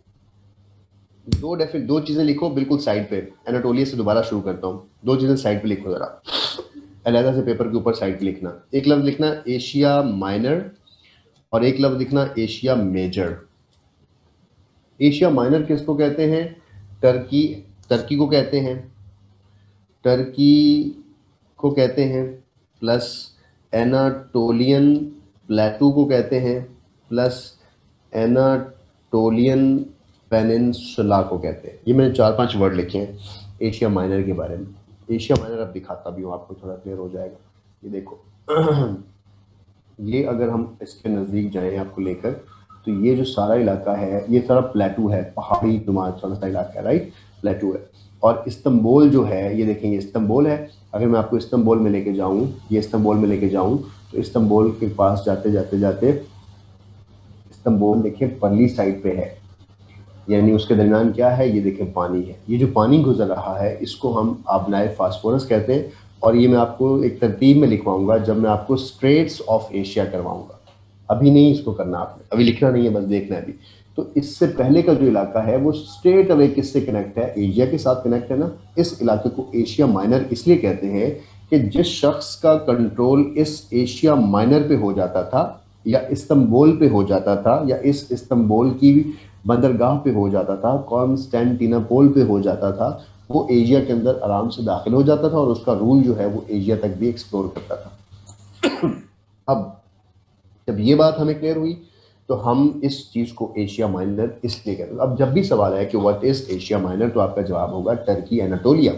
S2: दो चीजें लिखो बिल्कुल साइड पे। एनाटोलिया से दोबारा शुरू करता हूँ, दो चीजें साइड पे लिखो जरा, अलग से पेपर के ऊपर साइड पे लिखना। एक लफ्ज लिखना एशिया माइनर, और एक लफ्ज लिखना एशिया मेजर। एशिया माइनर किसको कहते हैं? टर्की को कहते हैं, टर्की को कहते हैं, प्लस एनाटोलियन प्लेटू को कहते हैं, प्लस एनाटोलियन पेनिनसुला को कहते हैं। ये मैंने 4-5 वर्ड लिखे हैं एशिया माइनर के बारे में। एशिया माइनर अब दिखाता भी हूँ आपको, थोड़ा क्लियर हो जाएगा। ये देखो ये अगर हम इसके नज़दीक जाएं आपको लेकर, तो ये जो सारा इलाका है ये सारा प्लेटू है, पहाड़ी नुमा थोड़ा सा इलाका है, राइट, प्लेटू है। और इस्तंबुल जो है, ये देखेंगे इस्तंबुल है। अगर मैं आपको इस्तंबुल में लेके जाऊँ, ये इस्तंबुल में लेके जाऊँ, तो इस्तंबुल के पास जाते जाते जाते इस्तंबुल देखिए परली साइड पे है, यानी उसके दरमियान क्या है? ये देखें पानी है। ये जो पानी गुजर रहा है इसको हम आबनाए फास्फोरस कहते हैं। और ये मैं आपको एक तरतीब में लिखवाऊंगा जब मैं आपको स्ट्रेट्स ऑफ एशिया करवाऊंगा। अभी नहीं इसको करना आपने, अभी लिखना नहीं है, बस देखना है अभी। तो इससे पहले का जो इलाका है वो स्ट्रेट अवे किससे कनेक्ट है? एशिया के साथ कनेक्ट है ना। इस इलाके को एशिया माइनर इसलिए कहते हैं कि जिस शख्स का कंट्रोल इस एशिया माइनर पे हो जाता था, या इस्तंबुल पे हो जाता था, या इस इस्तंबुल की बंदरगाह पे हो जाता था, कॉन्स्टेंटिनोपल पे हो जाता था, वो एशिया के अंदर आराम से दाखिल हो जाता था और उसका रूल जो है वो एशिया तक भी एक्सप्लोर करता था। अब जब ये बात हमें क्लियर हुई तो हम इस चीज़ को एशिया माइनर इसलिए कहते हैं। अब जब भी सवाल है कि व्हाट इज एशिया माइनर, तो आपका जवाब होगा टर्की एनाटोलिया,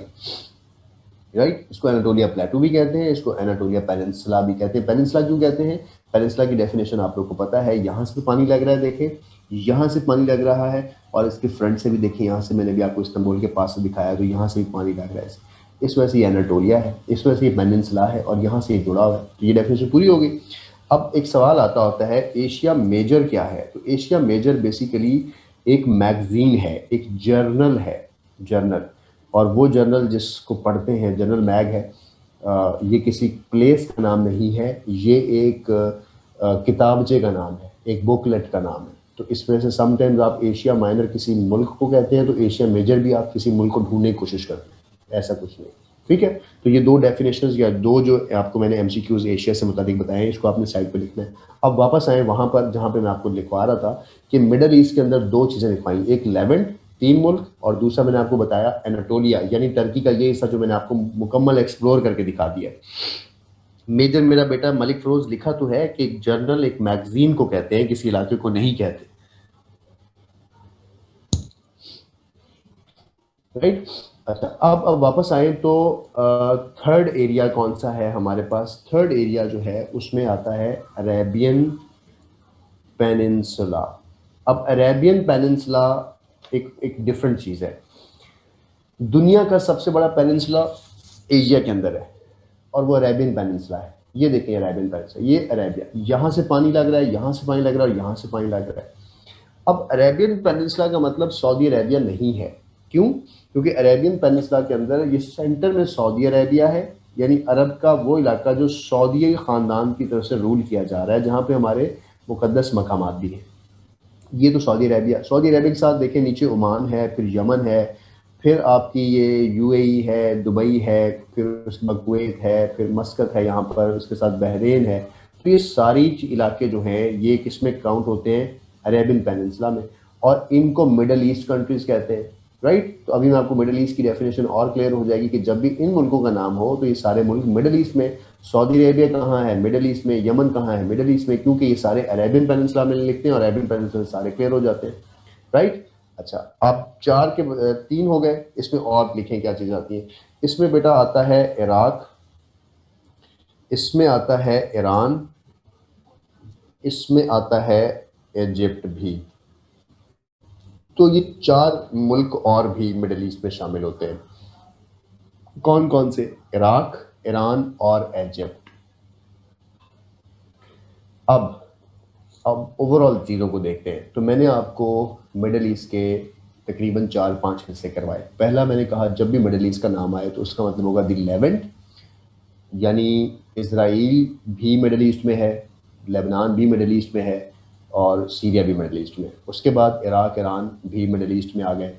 S2: राइट। इसको एनाटोलिया प्लेटू भी कहते हैं, इसको एनाटोलिया पेनिनसुला भी कहते हैं। पेनिनसुला क्यों कहते हैं? पेनिनसुला की डेफिनेशन आप लोग को पता है, यहाँ से पानी लग रहा है, देखें यहाँ से पानी लग रहा है, और इसके फ्रंट से भी देखिए, यहाँ से मैंने भी आपको इस्तंबुल के पास से दिखाया, तो यहाँ से भी पानी लग रहा है। इस वजह से ये एनाटोलिया है, इस वजह से ये पेनिनसुला है, और यहाँ से ये जुड़ा हुआ है। तो ये डेफिनेशन पूरी हो गई। अब एक सवाल आता होता है एशिया मेजर क्या है? तो एशिया मेजर बेसिकली एक मैगजीन है, एक जर्नल है, जर्नल। और वो जर्नल जिसको पढ़ते हैं, जर्नल मैग है, ये किसी प्लेस का नाम नहीं है, ये एक किताबचे का नाम है, एक बुकलेट का नाम है। तो इस वजह से समटाइम्स आप एशिया माइनर किसी मुल्क को कहते हैं, तो एशिया मेजर भी आप किसी मुल्क को ढूंढने की कोशिश करते हैं, ऐसा कुछ नहीं, ठीक है। तो ये दो डेफिनेशंस या दो जो आपको मैंने एमसीक्यूज एशिया से मुताबिक बताए हैं, इसको आपने साइड पे लिखना है। अब वापस आए वहाँ पर जहाँ पे मैं आपको लिखवा रहा था कि मिडल ईस्ट के अंदर दो चीज़ें लिखवाई, एक लेवेंट 3 मुल्क, और दूसरा मैंने आपको बताया एनाटोलिया यानी टर्की का ये हिस्सा जो मैंने आपको मुकम्मल एक्सप्लोर करके दिखा दिया। मेजर मेरा बेटा मलिक फरोज लिखा तो है कि एक जर्नल एक मैगजीन को कहते हैं, किसी इलाके को नहीं कहते, राइट। अच्छा, अब वापस आए तो थर्ड एरिया कौन सा है हमारे पास? थर्ड एरिया जो है उसमें आता है अरेबियन पेनिनसुला। अब अरेबियन पेनिनसुला एक एक डिफरेंट चीज़ है। दुनिया का सबसे बड़ा पेनिनसुला एशिया के अंदर है और वो अरेबियन पेनिनसुला है। ये देखिए अरेबियन पेनिनसुला, ये अरेबिया, यहाँ से पानी लग रहा है, यहाँ से पानी लग रहा है और यहाँ से पानी लग रहा है। अब अरेबियन पेनिनसुला का मतलब सऊदी अरेबिया नहीं है। क्यों? क्योंकि अरेबियन पेनिनसुला के अंदर ये सेंटर में सऊदी अरेबिया है, यानी अरब का वो इलाका जो सऊदी ख़ानदान की तरफ से रूल किया जा रहा है, जहाँ पे हमारे मुक़द्दस मकामात भी हैं। ये तो सऊदी अरेबिया, सऊदी अरेबिया के साथ देखें नीचे ओमान है, फिर यमन है, फिर आपकी ये यूएई है, दुबई है, फिर उसके बाद कुवैत है, फिर मस्कत है यहाँ पर, उसके साथ बहरीन है। तो ये सारी इलाके जो हैं ये किस में काउंट होते हैं? अरेबियन पेनिनसुला में। और इनको मिडल ईस्ट कंट्रीज़ कहते हैं, राइट। तो अभी मैं आपको मिडल ईस्ट की डेफिनेशन और क्लियर हो जाएगी कि जब भी इन मुल्कों का नाम हो तो ये सारे मुल्क मिडल ईस्ट में। सऊदी अरेबिया कहाँ है? मिडल ईस्ट में। यमन कहाँ है? मिडल ईस्ट में, क्योंकि ये सारे अरेबियन पेनिनसुला में लिखते हैं और अरेबियन पेनिनसुला सारे क्लियर हो जाते हैं, राइट। अच्छा, आप 4 के 3 हो गए, इसमें और लिखें क्या चीज़ आती है। इसमें बेटा आता है इराक, इसमें आता है ईरान, इसमें आता है इजिप्ट भी। तो ये 4 मुल्क और भी मिडल ईस्ट में शामिल होते हैं। कौन कौन से? इराक, ईरान और इजिप्ट। अब ओवरऑल चीज़ों को देखते हैं। तो मैंने आपको मिडल ईस्ट के तकरीबन 4-5 हिस्से करवाए। पहला मैंने कहा जब भी मिडल ईस्ट का नाम आए तो उसका मतलब होगा द लेवेंट, यानी इसराइल भी मिडल ईस्ट में है, लेबनान भी मिडल ईस्ट में है और सीरिया भी मिडल ईस्ट में। उसके बाद इराक, ईरान भी मिडल ईस्ट में आ गए,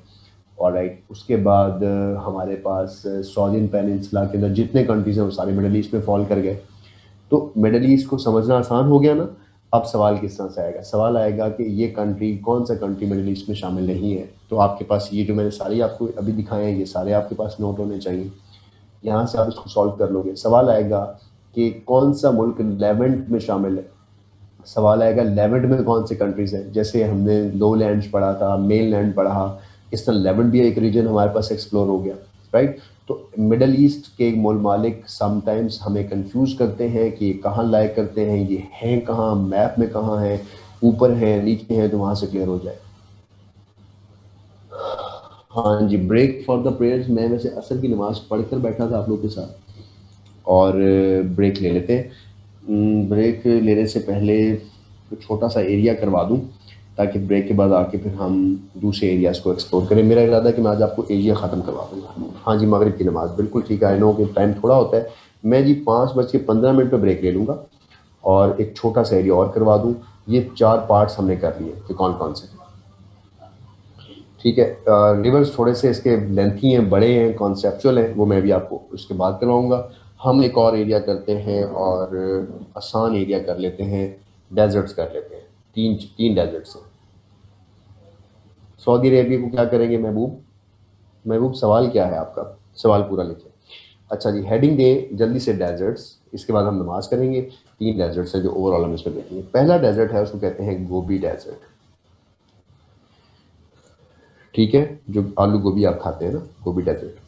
S2: और राइट। उसके बाद हमारे पास सऊदी पेनिनसुला के अंदर जितने कंट्रीज़ हैं वो सारे मिडल ईस्ट में फॉल कर गए। तो मिडल ईस्ट को समझना आसान हो गया ना। अब सवाल किस तरह से आएगा? सवाल आएगा कि ये कंट्री, कौन सा कंट्री मिडल ईस्ट में शामिल नहीं है। तो आपके पास ये जो मैंने सारी आपको अभी दिखाए हैं ये सारे आपके पास नोट होने चाहिए। यहाँ से आप इसको सॉल्व कर लोगे। सवाल आएगा कि कौन सा मुल्क लेवेंट में शामिल है। सवाल आएगा लेवेंट में कौन से कंट्रीज़ हैं। जैसे हमने लो लैंड पढ़ा था, मेन लैंड पढ़ा, इस तरह लेवेंट भी एक रीजन हमारे पास एक्सप्लोर हो गया, राइट। तो मिडल ईस्ट के ममालिक समटाइम्स हमें कंफ्यूज करते हैं कि ये कहाँ लाए करते हैं, ये हैं कहाँ, मैप में कहाँ हैं, ऊपर हैं, नीचे हैं, तो वहाँ से क्लियर हो जाए। हाँ जी, ब्रेक फॉर द प्रेयर्स। मैं वैसे असर की नमाज़ पढ़कर बैठा था आप लोग के साथ और ब्रेक ले लेते हैं। ब्रेक लेने से पहले छोटा सा एरिया करवा दूँ ताकि ब्रेक के बाद आके फिर हम दूसरे एरियाज़ को एक्सप्लोर करें। मेरा इरादा है कि मैं आज आपको एरिया ख़त्म करवा दूँगा। हाँ जी, मगरिब की नमाज़ बिल्कुल ठीक है। आई नो कि टाइम थोड़ा होता है। मैं जी 5:15 पे ब्रेक ले लूँगा और एक छोटा सा एरिया और करवा दूँ। ये 4 पार्ट्स हमने कर लिए कि कौन कौन से, ठीक है। रिवर्स थोड़े से इसके लेंथी हैं, बड़े हैं, कॉन्सेप्चुअल हैं, वो मैं भी आपको उसके बाद करवाऊँगा। हम एक और एरिया करते हैं और आसान एरिया कर लेते हैं, डेजर्ट्स कर लेते हैं। तीन डेजर्ट्स हैं। सऊदी अरेबिया को क्या करेंगे महबूब? महबूब सवाल क्या है आपका? सवाल पूरा लिखें। अच्छा जी, हेडिंग दें जल्दी से डेजर्ट्स, इसके बाद हम नमाज करेंगे। 3 डेजर्ट्स हैं जो ओवरऑल हम इसमें देखेंगे। पहला डेजर्ट है उसको कहते हैं गोबी डेजर्ट, ठीक है, जो आलू गोभी आप खाते हैं ना, गोबी डेजर्ट।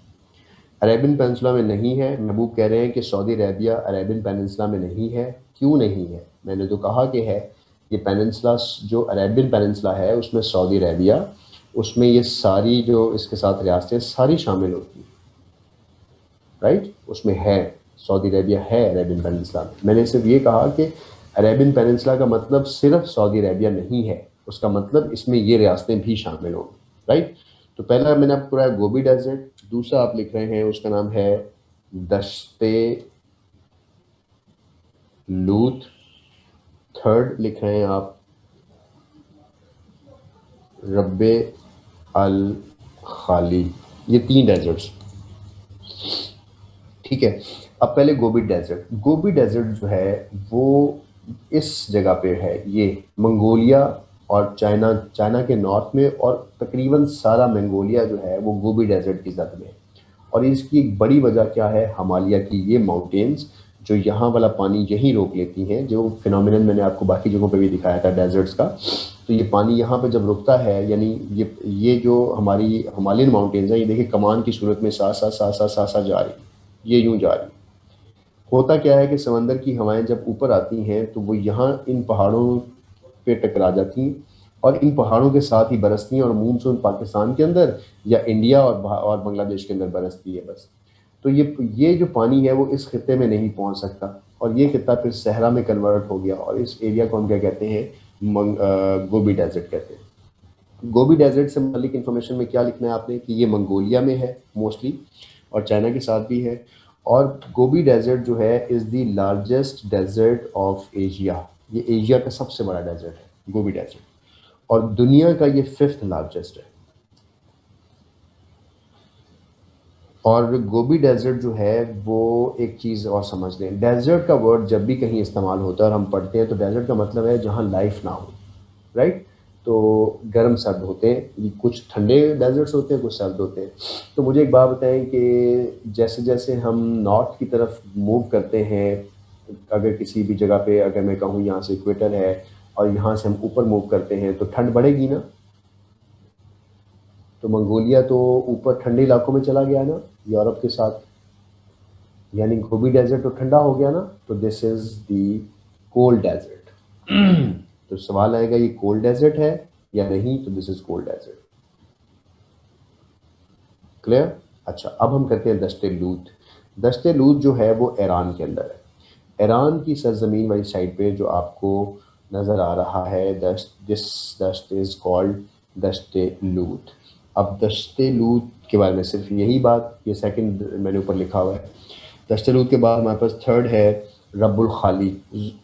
S2: अरेबियन पेनिनसुला में नहीं है। महबूब कह रहे हैं कि सऊदी अरेबिया अरेबियन पेनिनसुला में नहीं है। क्यों नहीं है? मैंने तो कहा कि है। ये पेनिनसुला जो अरेबियन पेनिनसुला है उसमें सऊदी अरेबिया, उसमें ये सारी जो इसके साथ रियासतें सारी शामिल होती हैं, राइट। उसमें है, सऊदी अरेबिया है अरेबियन पेनिनसुला में। मैंने सिर्फ ये कहा कि अरेबियन पेनिनसुला का मतलब सिर्फ सऊदी अरेबिया नहीं है, उसका मतलब इसमें ये रियासतें भी शामिल होंगी, राइट। तो पहला मैंने आपको कराया गोबी डेजर्ट, दूसरा आप लिख रहे हैं उसका नाम है दश्ते लूत, थर्ड लिख रहे हैं आप रब्बे अल खाली। ये 3 डेजर्ट्स, ठीक है। अब पहले गोबी डेजर्ट। गोबी डेजर्ट जो है वो इस जगह पे है, ये मंगोलिया और चाइना के नॉर्थ में, और तकरीबन सारा मंगोलिया जो है वो गोबी डेजर्ट की जद में है। और इसकी एक बड़ी वजह क्या है, हिमालय की ये माउंटेन्स जो यहाँ वाला पानी यहीं रोक लेती हैं, जो फिनोमिनन मैंने आपको बाकी जगहों पे भी दिखाया था डेजर्ट्स का। तो ये पानी यहाँ पे जब रुकता है, यानी ये जो हमारी हिमालयन माउंटेन्स हैं, ये देखिए कमान की सूरत में सा सा सा सा सा सा जा रही, ये यूं जा रही। होता क्या है कि समंदर की हवाएं जब ऊपर आती हैं तो वो यहाँ इन पहाड़ों पे टकरा जाती हैं और इन पहाड़ों के साथ ही बरसती हैं, और मानसून पाकिस्तान के अंदर या इंडिया और बांग्लादेश के अंदर बरसती है बस। तो ये जो पानी है वो इस खित्ते में नहीं पहुंच सकता, और ये खित्ता फिर सहरा में कन्वर्ट हो गया, और इस एरिया को हम क्या कहते हैं, गोबी डेजर्ट कहते हैं। गोबी डेजर्ट से मुतालिक इन्फॉर्मेशन में क्या लिखना है आपने कि ये मंगोलिया में है मोस्टली, और चाइना के साथ भी है। और गोबी डेजर्ट जो है is the largest desert of Asia, ये एशिया का सबसे बड़ा डेजर्ट है गोबी डेजर्ट, और दुनिया का ये 5th लार्जेस्ट है। और गोबी डेजर्ट जो है वो एक चीज़ और समझ लें, डेजर्ट का वर्ड जब भी कहीं इस्तेमाल होता है और हम पढ़ते हैं तो डेजर्ट का मतलब है जहाँ लाइफ ना हो, राइट। तो गर्म सर्द होते हैं, कुछ ठंडे डेजर्ट्स होते हैं, कुछ सर्द होते हैं। तो मुझे एक बात बताएं कि जैसे जैसे हम नॉर्थ की तरफ मूव करते हैं, अगर किसी भी जगह पे अगर मैं कहूँ यहाँ से इक्वेटर है और यहाँ से हम ऊपर मूव करते हैं तो ठंड बढ़ेगी ना। तो मंगोलिया तो ऊपर ठंडे इलाकों में चला गया ना यूरोप के साथ, यानी गोबी डेजर्ट तो ठंडा हो गया ना, तो this is the cold desert. तो सवाल आएगा ये कोल्ड डेजर्ट है या नहीं, तो this is cold desert. Clear. अच्छा, अब हम करते हैं दश्ते लूत। दश्ते लूत जो है वो ईरान के अंदर है, ईरान की सरजमीन वाली साइड पे जो आपको नज़र आ रहा है, दिस दश्त इज़ कॉल्ड दश्ते लूत। अब दश्ते लूत के बारे में सिर्फ यही बात, ये सेकंड मैंने ऊपर लिखा हुआ है। दश्ते लूत के बाद हमारे पास थर्ड है रब्बुल खाली,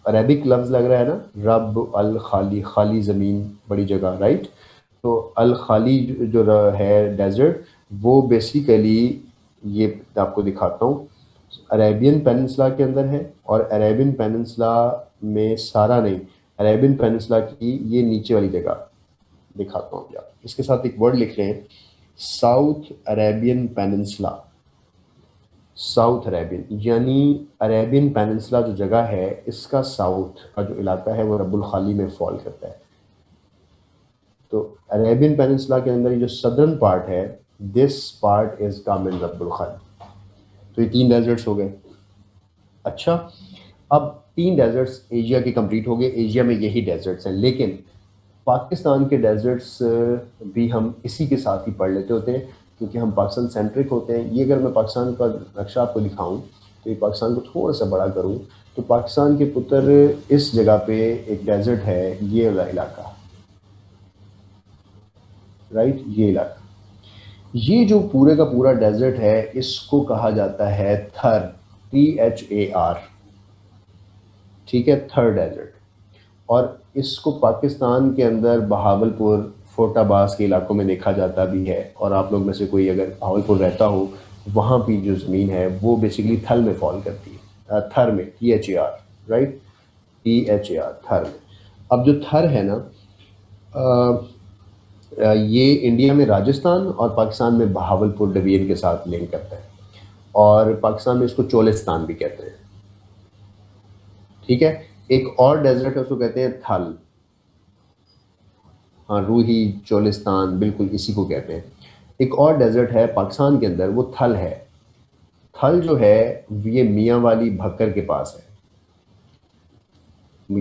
S2: अरेबिक लफ्ज़ लग रहा है ना, रब अल खाली, खाली ज़मीन बड़ी जगह, राइट। तो अल खाली जो है डेजर्ट, वो बेसिकली ये आपको दिखाता हूँ, अरेबियन पेनिनसुला के अंदर है, और अरेबियन पेनिनसुला में सारा नहीं, अरेबियन पेनिनसुला की ये नीचे वाली जगह दिखाता हूँ आप। इसके साथ एक वर्ड लिख रहे हैं, south Arabian peninsula. South Arabian यानी अरेबियन पेनिनसुला जो जगह है इसका साउथ का जो इलाका है वो रब्बुल खाली में फॉल करता है। तो अरेबियन पेनिनसुला के अंदर ये जो सदर्न पार्ट है, दिस पार्ट इज कम इन रब्बुल खाली। तो ये 3 डेजर्ट्स हो गए। अच्छा, अब 3 डेजर्ट्स एशिया के कंप्लीट हो गए, एशिया में यही डेजर्ट्स हैं, लेकिन पाकिस्तान के डेजर्ट्स भी हम इसी के साथ ही पढ़ लेते होते हैं क्योंकि हम पाकिस्तान सेंट्रिक होते हैं। ये अगर मैं पाकिस्तान का नक्शा आपको दिखाऊं तो ये पाकिस्तान को थोड़ा सा बड़ा करूं तो पाकिस्तान के पुत्र इस जगह पे एक डेजर्ट है, ये वाला इलाका, राइट, ये इलाका, ये जो पूरे का पूरा डेजर्ट है इसको कहा जाता है थर, THAR, ठीक है, थर डेजर्ट। और इसको पाकिस्तान के अंदर बहावलपुर, फोर्टाबास के इलाकों में देखा जाता भी है, और आप लोग में से कोई अगर बहावलपुर रहता हो, वहाँ की जो ज़मीन है वो बेसिकली थल में फॉल करती है, थर में, THAR, राइट, THAR, थर में। अब जो थर है ना, ये इंडिया में राजस्थान और पाकिस्तान में बहावलपुर डिवीजन के साथ लिंक करता है, और पाकिस्तान में इसको चोलिस्तान भी कहते हैं, ठीक है। एक और डेजर्ट है उसको कहते हैं थल, हाँ, रूही, चोलिस्तान, बिल्कुल इसी को कहते हैं। एक और डेजर्ट है पाकिस्तान के अंदर, वो थल है। थल जो है ये मियाँ वाली भक्कर के पास है,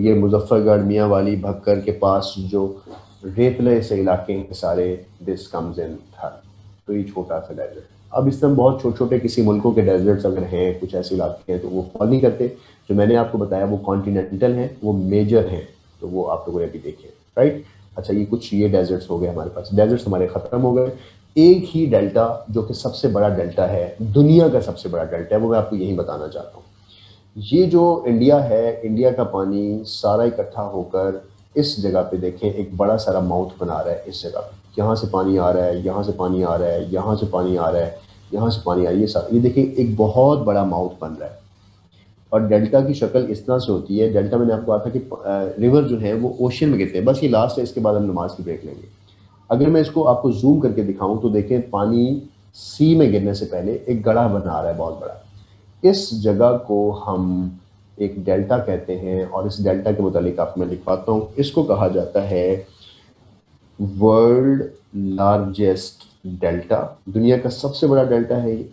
S2: ये मुजफ्फरगढ़, मियाँ वाली भक्कर के पास जो रेतले से इलाके हैं सारे, दिस कम्स इन थल। तो ये छोटा सा डेजर्ट। अब इस तरह बहुत छोटे छोटे किसी मुल्कों के डेजर्ट्स अगर हैं, कुछ ऐसे इलाके हैं तो वो फॉल नहीं करते। जो मैंने आपको बताया वो कॉन्टिनेंटल हैं, वो मेजर हैं, तो वो आप लोगों ने अभी देखे, राइट। अच्छा, ये कुछ ये डेजर्ट्स हो गए हमारे पास, डेजर्ट्स हमारे ख़त्म हो गए। एक ही डेल्टा जो कि सबसे बड़ा डेल्टा है, दुनिया का सबसे बड़ा डेल्टा है, वो मैं आपको यही बताना चाहता हूँ। ये जो इंडिया है, इंडिया का पानी सारा इकट्ठा होकर इस जगह पे देखें एक बड़ा सारा माउथ बना रहा है इस जगह पे। यहाँ से पानी आ रहा है, यहाँ से पानी आ रहा है, यहाँ से पानी आ रहा है, यहाँ से पानी आ रहा है, ये देखिए एक बहुत बड़ा माउथ बन रहा है। और डेल्टा की शक्ल इस तरह से होती है। डेल्टा मैंने आपको कहा था कि रिवर जो है वो ओशन में गिरते हैं। बस ये लास्ट है, इसके बाद हम नमाज की ब्रेक लेंगे। अगर मैं इसको आपको जूम करके दिखाऊं तो देखें, पानी सी में गिरने से पहले एक गड्ढा बना रहा है बहुत बड़ा। इस जगह को हम एक डेल्टा कहते हैं, और इस डेल्टा के मुतालिक आपको मैं लिखवाता हूँ। इसको कहा जाता है वर्ल्ड लार्जेस्ट डेल्टा, दुनिया का सबसे बड़ा डेल्टा है ये,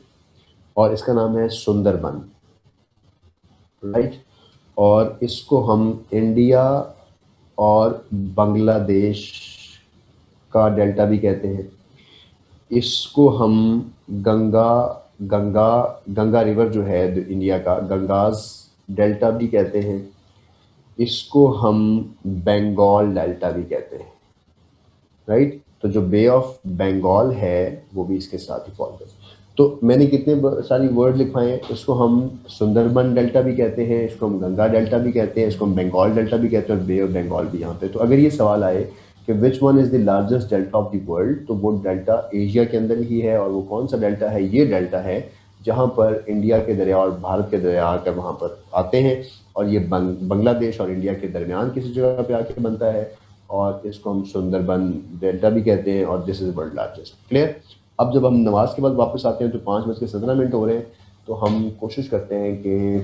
S2: और इसका नाम है सुंदरबन, राइट। और इसको हम इंडिया और बांग्लादेश का डेल्टा भी कहते हैं। इसको हम गंगा गंगा गंगा रिवर जो है इंडिया का, गंगाज डेल्टा भी कहते हैं। इसको हम बंगाल डेल्टा भी कहते हैं, राइट। तो जो बे ऑफ बंगाल है वो भी इसके साथ ही फॉल करता है। तो मैंने कितने सारी वर्ड लिखवाए हैं। इसको हम सुंदरबन डेल्टा भी कहते हैं, इसको हम गंगा डेल्टा भी कहते हैं, इसको हम बंगाल डेल्टा भी कहते हैं, और बे ऑफ बंगाल भी यहाँ पे। तो अगर ये सवाल आए कि which one is the largest delta of the world, तो वो डेल्टा एशिया के अंदर ही है। और वो कौन सा डेल्टा है? ये डेल्टा है जहाँ पर इंडिया के दरिया और भारत के दरिया आकर वहाँ पर आते हैं, और ये बांग्लादेश और इंडिया के दरमियान किसी जगह पे आके बनता है, और इसको हम सुंदरबन डेल्टा भी कहते हैं, और this is world largest. Clear? अब जब हम नमाज के बाद वापस आते हैं तो 5:17 हो रहे हैं, तो हम कोशिश करते हैं कि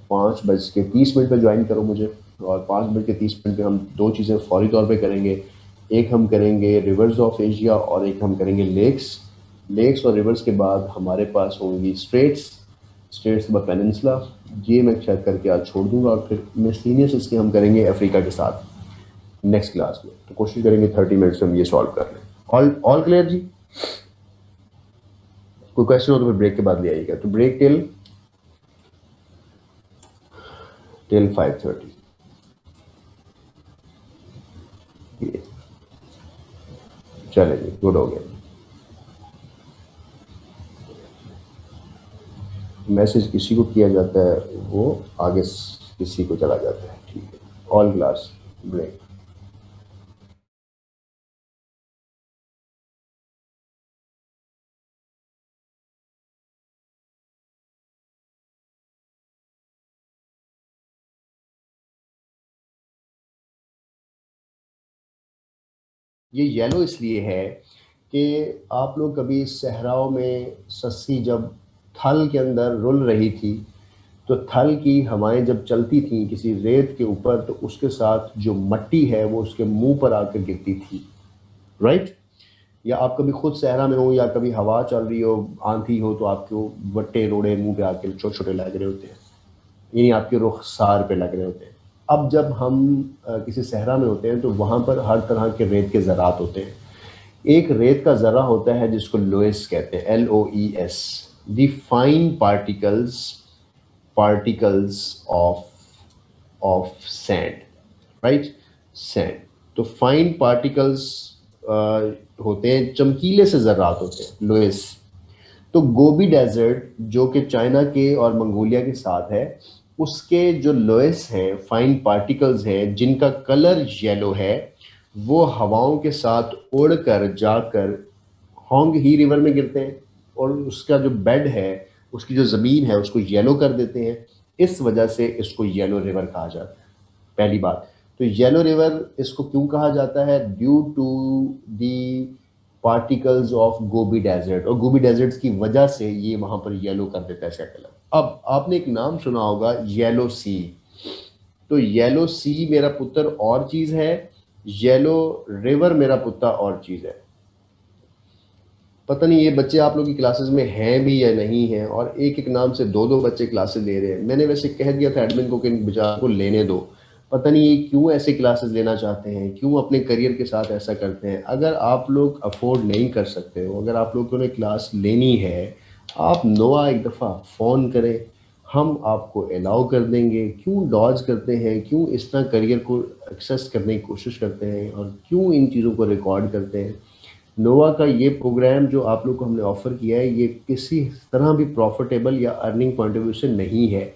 S2: 5:30 पे ज्वाइन करो मुझे, और 5:30 पे हम दो चीज़ें फौरी तौर पे करेंगे। एक हम करेंगे रिवर्स ऑफ एशिया, और एक हम करेंगे लेक्स। लेक्स और रिवर्स के बाद हमारे पास होंगी स्ट्रेट्स, स्टेट्स व पेनिनसुला। ये मैं चेक करके आज छोड़ दूंगा, और फिर मिसलिनियस इसके हम करेंगे अफ्रीका के साथ नेक्स्ट क्लास में। तो कोशिश करेंगे 30 मिनट्स में हम ये सॉल्व कर लें। ऑल क्लियर जी? कोई क्वेश्चन हो तो फिर ब्रेक के बाद ले आइएगा। तो ब्रेक टिल 5:30। चले जी, गुड हो गया। मैसेज किसी को किया जाता है वो आगे किसी को चला जाता है, ठीक है। All class break. ये येलो इसलिए है कि आप लोग कभी सहराओं में सस्सी जब थल के अंदर रुल रही थी, तो थल की हवाएं जब चलती थी किसी रेत के ऊपर, तो उसके साथ जो मट्टी है वो उसके मुंह पर आकर गिरती थी, राइट। या आप कभी खुद सहरा में हो, या कभी हवा चल रही हो, आंधी हो, तो आपको वट्टे रोड़े मुंह पे आके छोटे छोटे लग रहे होते हैं, यानी आपके रुखसार पे लग रहे होते हैं। अब जब हम किसी सहरा में होते हैं तो वहाँ पर हर तरह के रेत के ज़रात होते हैं। एक रेत का ज़रा होता है जिसको लोएस कहते हैं, LOES, the fine particles of sand, right, sand. तो फाइन पार्टिकल्स होते हैं, चमकीले से ज़रात होते हैं, लोएस। तो गोबी डेजर्ट जो कि चाइना के और मंगोलिया के साथ है, उसके जो लोएस हैं, फाइन पार्टिकल्स हैं जिनका कलर येलो है, वो हवाओं के साथ उड़कर जाकर होंग ही रिवर में गिरते हैं, और उसका जो बेड है, उसकी जो ज़मीन है, उसको येलो कर देते हैं। इस वजह से इसको येलो रिवर कहा जाता है, पहली बात। तो येलो रिवर इसको क्यों कहा जाता है? Due to the particles of Gobi desert, और गोबी डेजर्ट की वजह से ये वहां पर येलो कर देता है इसका कलर। अब आपने एक नाम सुना होगा येलो सी। तो येलो सी मेरा पुत्र और चीज है, येलो रिवर मेरा पुत्र और चीज है। पता नहीं ये बच्चे आप लोग की क्लासेस में हैं भी या नहीं हैं, और एक एक नाम से दो दो बच्चे क्लासेस ले रहे हैं। मैंने वैसे कह दिया था एडमिन को कि इन बेचारों को लेने दो, पता नहीं ये क्यों ऐसे क्लासेस लेना चाहते हैं, क्यों अपने करियर के साथ ऐसा करते हैं। अगर आप लोग अफोर्ड नहीं कर सकते हो, अगर आप लोगों ने क्लास लेनी है, आप नोआ एक दफ़ा फ़ोन करें, हम आपको अलाउ कर देंगे। क्यों डॉज करते हैं, क्यों इस तरह करियर को एक्सेस करने की कोशिश करते हैं, और क्यों इन चीज़ों को रिकॉर्ड करते हैं। नोवा का ये प्रोग्राम जो आप लोग को हमने ऑफ़र किया है, ये किसी तरह भी प्रॉफिटेबल या अर्निंग पॉइंट ऑफ व्यू से नहीं है।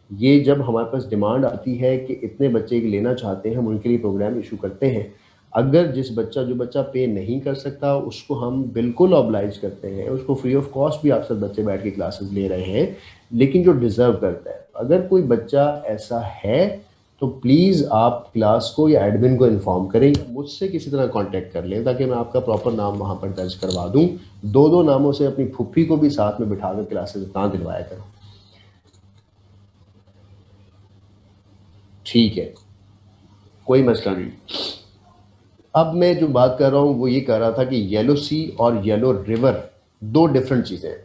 S2: ये जब हमारे पास डिमांड आती है कि इतने बच्चे लेना चाहते हैं, हम उनके लिए प्रोग्राम इशू करते हैं। अगर जो बच्चा पे नहीं कर सकता उसको हम बिल्कुल ऑब्लाइज करते हैं, उसको फ्री ऑफ कॉस्ट भी अक्सर बच्चे बैठ के क्लासेस ले रहे हैं, लेकिन जो डिज़र्व करता है। अगर कोई बच्चा ऐसा है तो प्लीज़ आप क्लास को या एडमिन को इन्फॉर्म करें या मुझसे किसी तरह कांटेक्ट कर लें ताकि मैं आपका प्रॉपर नाम वहाँ पर दर्ज करवा दूँ। दो नामों से अपनी फुफ्फी को भी साथ में बिठा कर क्लासेस ना दिलवाया करूँ। ठीक है, कोई मसला नहीं। अब मैं जो बात कर रहा हूँ वो ये कर रहा था कि येलो सी और येलो रिवर दो डिफरेंट चीज़ें हैं,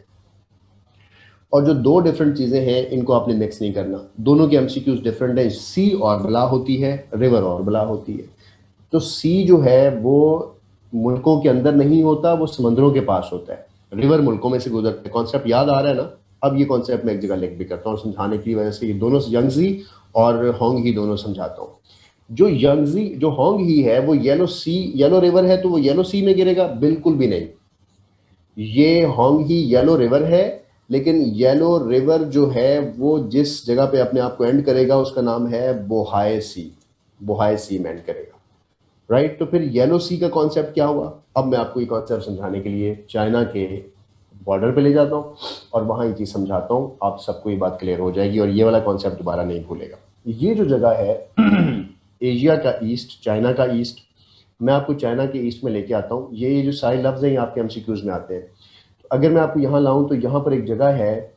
S2: और जो दो डिफरेंट चीज़ें हैं इनको आपने मिक्स नहीं करना। दोनों की एमसीक्यूज डिफरेंट है। सी और बला होती है, रिवर और बला होती है। तो सी जो है वो मुल्कों के अंदर नहीं होता, वो समंदरों के पास होता है। रिवर मुल्कों में से गुजरते हैं। कॉन्सेप्ट याद आ रहा है ना? अब ये कॉन्सेप्ट मैं एक जगह लिख भी करता हूँ समझाने की वजह से। ये दोनों यंगजी और होंग ही दोनों समझाता हूँ। जो होंग ही है वो येलो रिवर है, तो वो येलो सी में गिरेगा? बिल्कुल भी नहीं। ये होंग ही येलो रिवर है, लेकिन येलो रिवर जो है वो जिस जगह पे अपने आप को एंड करेगा उसका नाम है बोहाई सी। बोहाई सी में एंड करेगा, राइट? तो फिर येलो सी का कॉन्सेप्ट क्या हुआ? अब मैं आपको ये कॉन्सेप्ट समझाने के लिए चाइना के बॉर्डर पे ले जाता हूँ और वहाँ ये चीज़ समझाता हूँ। आप सबको ये बात क्लियर हो जाएगी और ये वाला कॉन्सेप्ट दोबारा नहीं भूलेगा। ये जो जगह है एशिया का ईस्ट, चाइना का ईस्ट, मैं आपको चाइना के ईस्ट में लेके आता हूँ। ये जो सारे लफ्ज़ हैं ये आपके एमसीक्यूज में आते हैं। अगर मैं आपको यहाँ लाऊं तो यहाँ पर एक जगह है,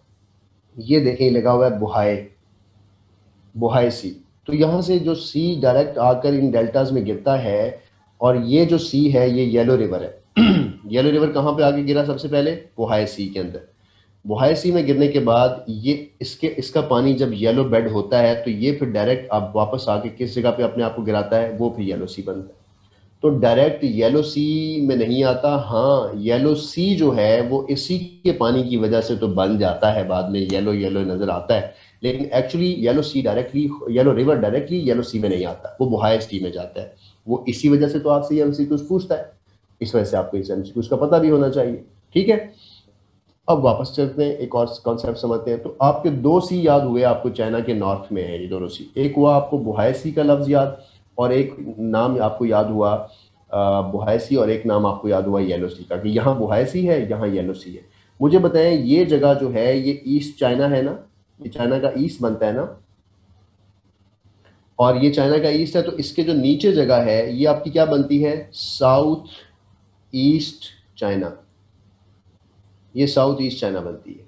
S2: ये देखें लगा हुआ है बोहाई, बोहाई सी। तो यहाँ से जो सी डायरेक्ट आकर इन डेल्टाज में गिरता है, और ये जो सी है ये येलो रिवर है। येलो रिवर कहाँ पे आके गिरा? सबसे पहले बोहाई सी के अंदर। बोहाई सी में गिरने के बाद ये इसका पानी जब येलो बेड होता है तो ये फिर डायरेक्ट अब वापस आके किस जगह पे अपने आप को गिराता है? वो फिर येलो सी बनता है। तो डायरेक्ट येलो सी में नहीं आता। हाँ, येलो सी जो है वो इसी के पानी की वजह से तो बन जाता है, बाद में येलो येलो नजर आता है, लेकिन actually yellow river directly yellow sea में नहीं आता, वो बोहाई सी में जाता है। वो इसी वजह से तो आपसे ये एमसीक्यूज पूछता है, इस वजह से आपको इस एमसीक्यूज का पता भी होना चाहिए। ठीक है, अब वापस चलते हैं, एक और कॉन्सेप्ट समझते हैं। तो आपके दो सी याद हुए, आपको चाइना के नॉर्थ में है ये दोनों सी। एक हुआ आपको बोहाई सी का लफ्ज याद, और एक नाम आपको याद हुआ बोहाई सी, और एक नाम आपको याद हुआ येलो सी का, कि यहाँ बोहाई सी है, यहाँ येलो सी है। मुझे बताएं, ये जगह जो है ये ईस्ट चाइना है ना? ये चाइना का ईस्ट बनता है ना? और ये चाइना का ईस्ट है, तो इसके जो नीचे जगह है ये आपकी क्या बनती है? South east China. ये साउथ ईस्ट चाइना बनती है,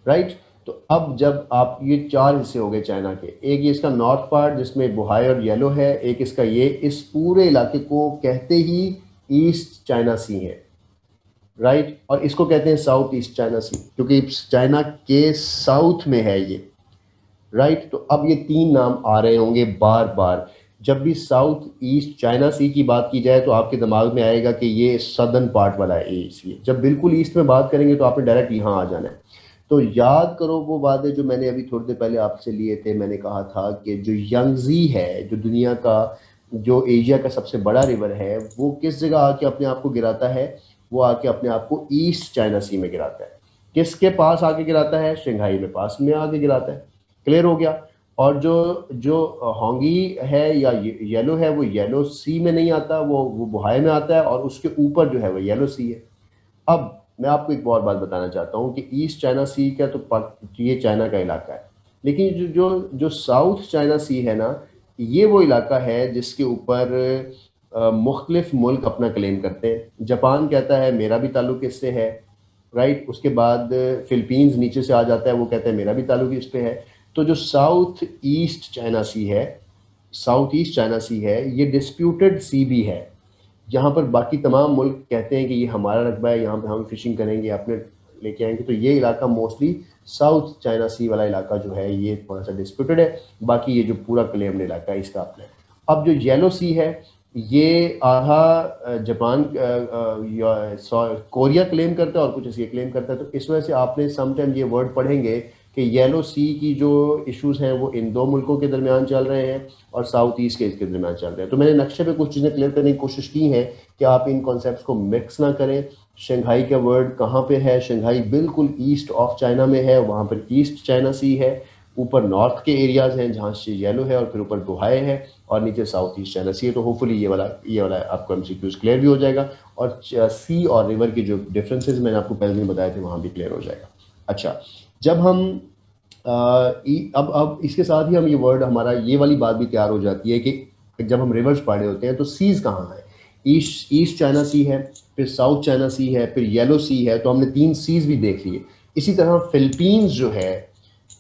S2: राइट? तो अब जब आप, ये चार हिस्से हो गए चाइना के। एक ये इसका नॉर्थ पार्ट जिसमें बोहाई और येलो है, एक इसका ये, इस पूरे इलाके को कहते ही ईस्ट चाइना सी है, राइट? और इसको कहते हैं साउथ ईस्ट चाइना सी, क्योंकि चाइना के साउथ में है ये, राइट? तो अब ये तीन नाम आ रहे होंगे बार बार। जब भी साउथ ईस्ट चाइना सी की बात की जाए तो आपके दिमाग में आएगा कि ये सदर्न पार्ट वाला है इसलिए। जब बिल्कुल ईस्ट में बात करेंगे तो आपने डायरेक्ट यहाँ आ जाना है। तो याद करो वो बातें जो मैंने अभी थोड़ी देर पहले आपसे लिए थे। मैंने कहा था कि जो यंगजी है, जो दुनिया का, जो एशिया का सबसे बड़ा रिवर है, वो किस जगह आके अपने आप को गिराता है? वो आके अपने आप को ईस्ट चाइना सी में गिराता है। किसके पास आके गिराता है? शंघाई में पास में आके गिराता है। क्लियर हो गया? और जो जो होंगी है या येलो है, वो येलो सी में नहीं आता, वो बोहाई में आता है, और उसके ऊपर जो है वो येलो सी है। अब मैं आपको एक और बात बताना चाहता हूँ कि ईस्ट चाइना सी का तो ये चाइना का इलाका है, लेकिन जो जो जो साउथ चाइना सी है ना, ये वो इलाका है जिसके ऊपर मुख्तलिफ मुल्क अपना क्लेम करते हैं। जापान कहता है मेरा भी ताल्लुक इससे है, राइट? उसके बाद फिलीपींस नीचे से आ जाता है, वो कहता है मेरा भी ताल्लुक इस पे है। तो जो साउथ ईस्ट चाइना सी है, साउथ ईस्ट चाइना सी है, ये डिस्प्यूटेड सी भी है। यहाँ पर बाकी तमाम मुल्क कहते हैं कि ये हमारा रकबा है, यहाँ पे हम फिशिंग करेंगे, अपने लेके आएंगे। तो ये इलाका मोस्टली साउथ चाइना सी वाला इलाका जो है ये थोड़ा सा डिस्प्यूटेड है। बाकी ये जो पूरा क्लेम्ड इलाका है इसका अपना है। अब जो येलो सी है, ये आधा जापान कोरिया क्लेम करता है और कुछ ऐसे क्लेम करता है। तो इस वजह से आपने समटाइम ये वर्ड पढ़ेंगे कि येलो सी की जो इश्यूज हैं वो इन दो मुल्कों के दरमियान चल रहे हैं और साउथ ईस्ट के इसके दरमियान चल रहे हैं। तो मैंने नक्शे पे कुछ चीज़ें क्लियर करने की कोशिश की है कि आप इन कॉन्सेप्ट्स को मिक्स ना करें। शंघाई का वर्ड कहाँ पे है? शंघाई बिल्कुल ईस्ट ऑफ चाइना में है, वहाँ पर ईस्ट चाइना सी है। ऊपर नॉर्थ के एरियाज हैं जहाँ से येलो है, और फिर ऊपर दोहाए है, और नीचे साउथ ईस्ट चाइना सी है। तो होपफुली ये वाला आपको एमसीक्यूज क्लियर भी हो जाएगा, और सी और रिवर के जो डिफरेंसेस मैंने आपको पहले दिन बताए थे वहाँ भी क्लियर हो जाएगा। अच्छा, जब हम अब इसके साथ ही हम ये वर्ड, हमारा ये वाली बात भी तैयार हो जाती है कि जब हम रिवर्स पढ़ रहे होते हैं तो सीज कहाँ है। ईस्ट चाइना सी है, फिर साउथ चाइना सी है, फिर येलो सी है, तो हमने 3 सीज भी देख लिए। इसी तरह फिलीपींस जो है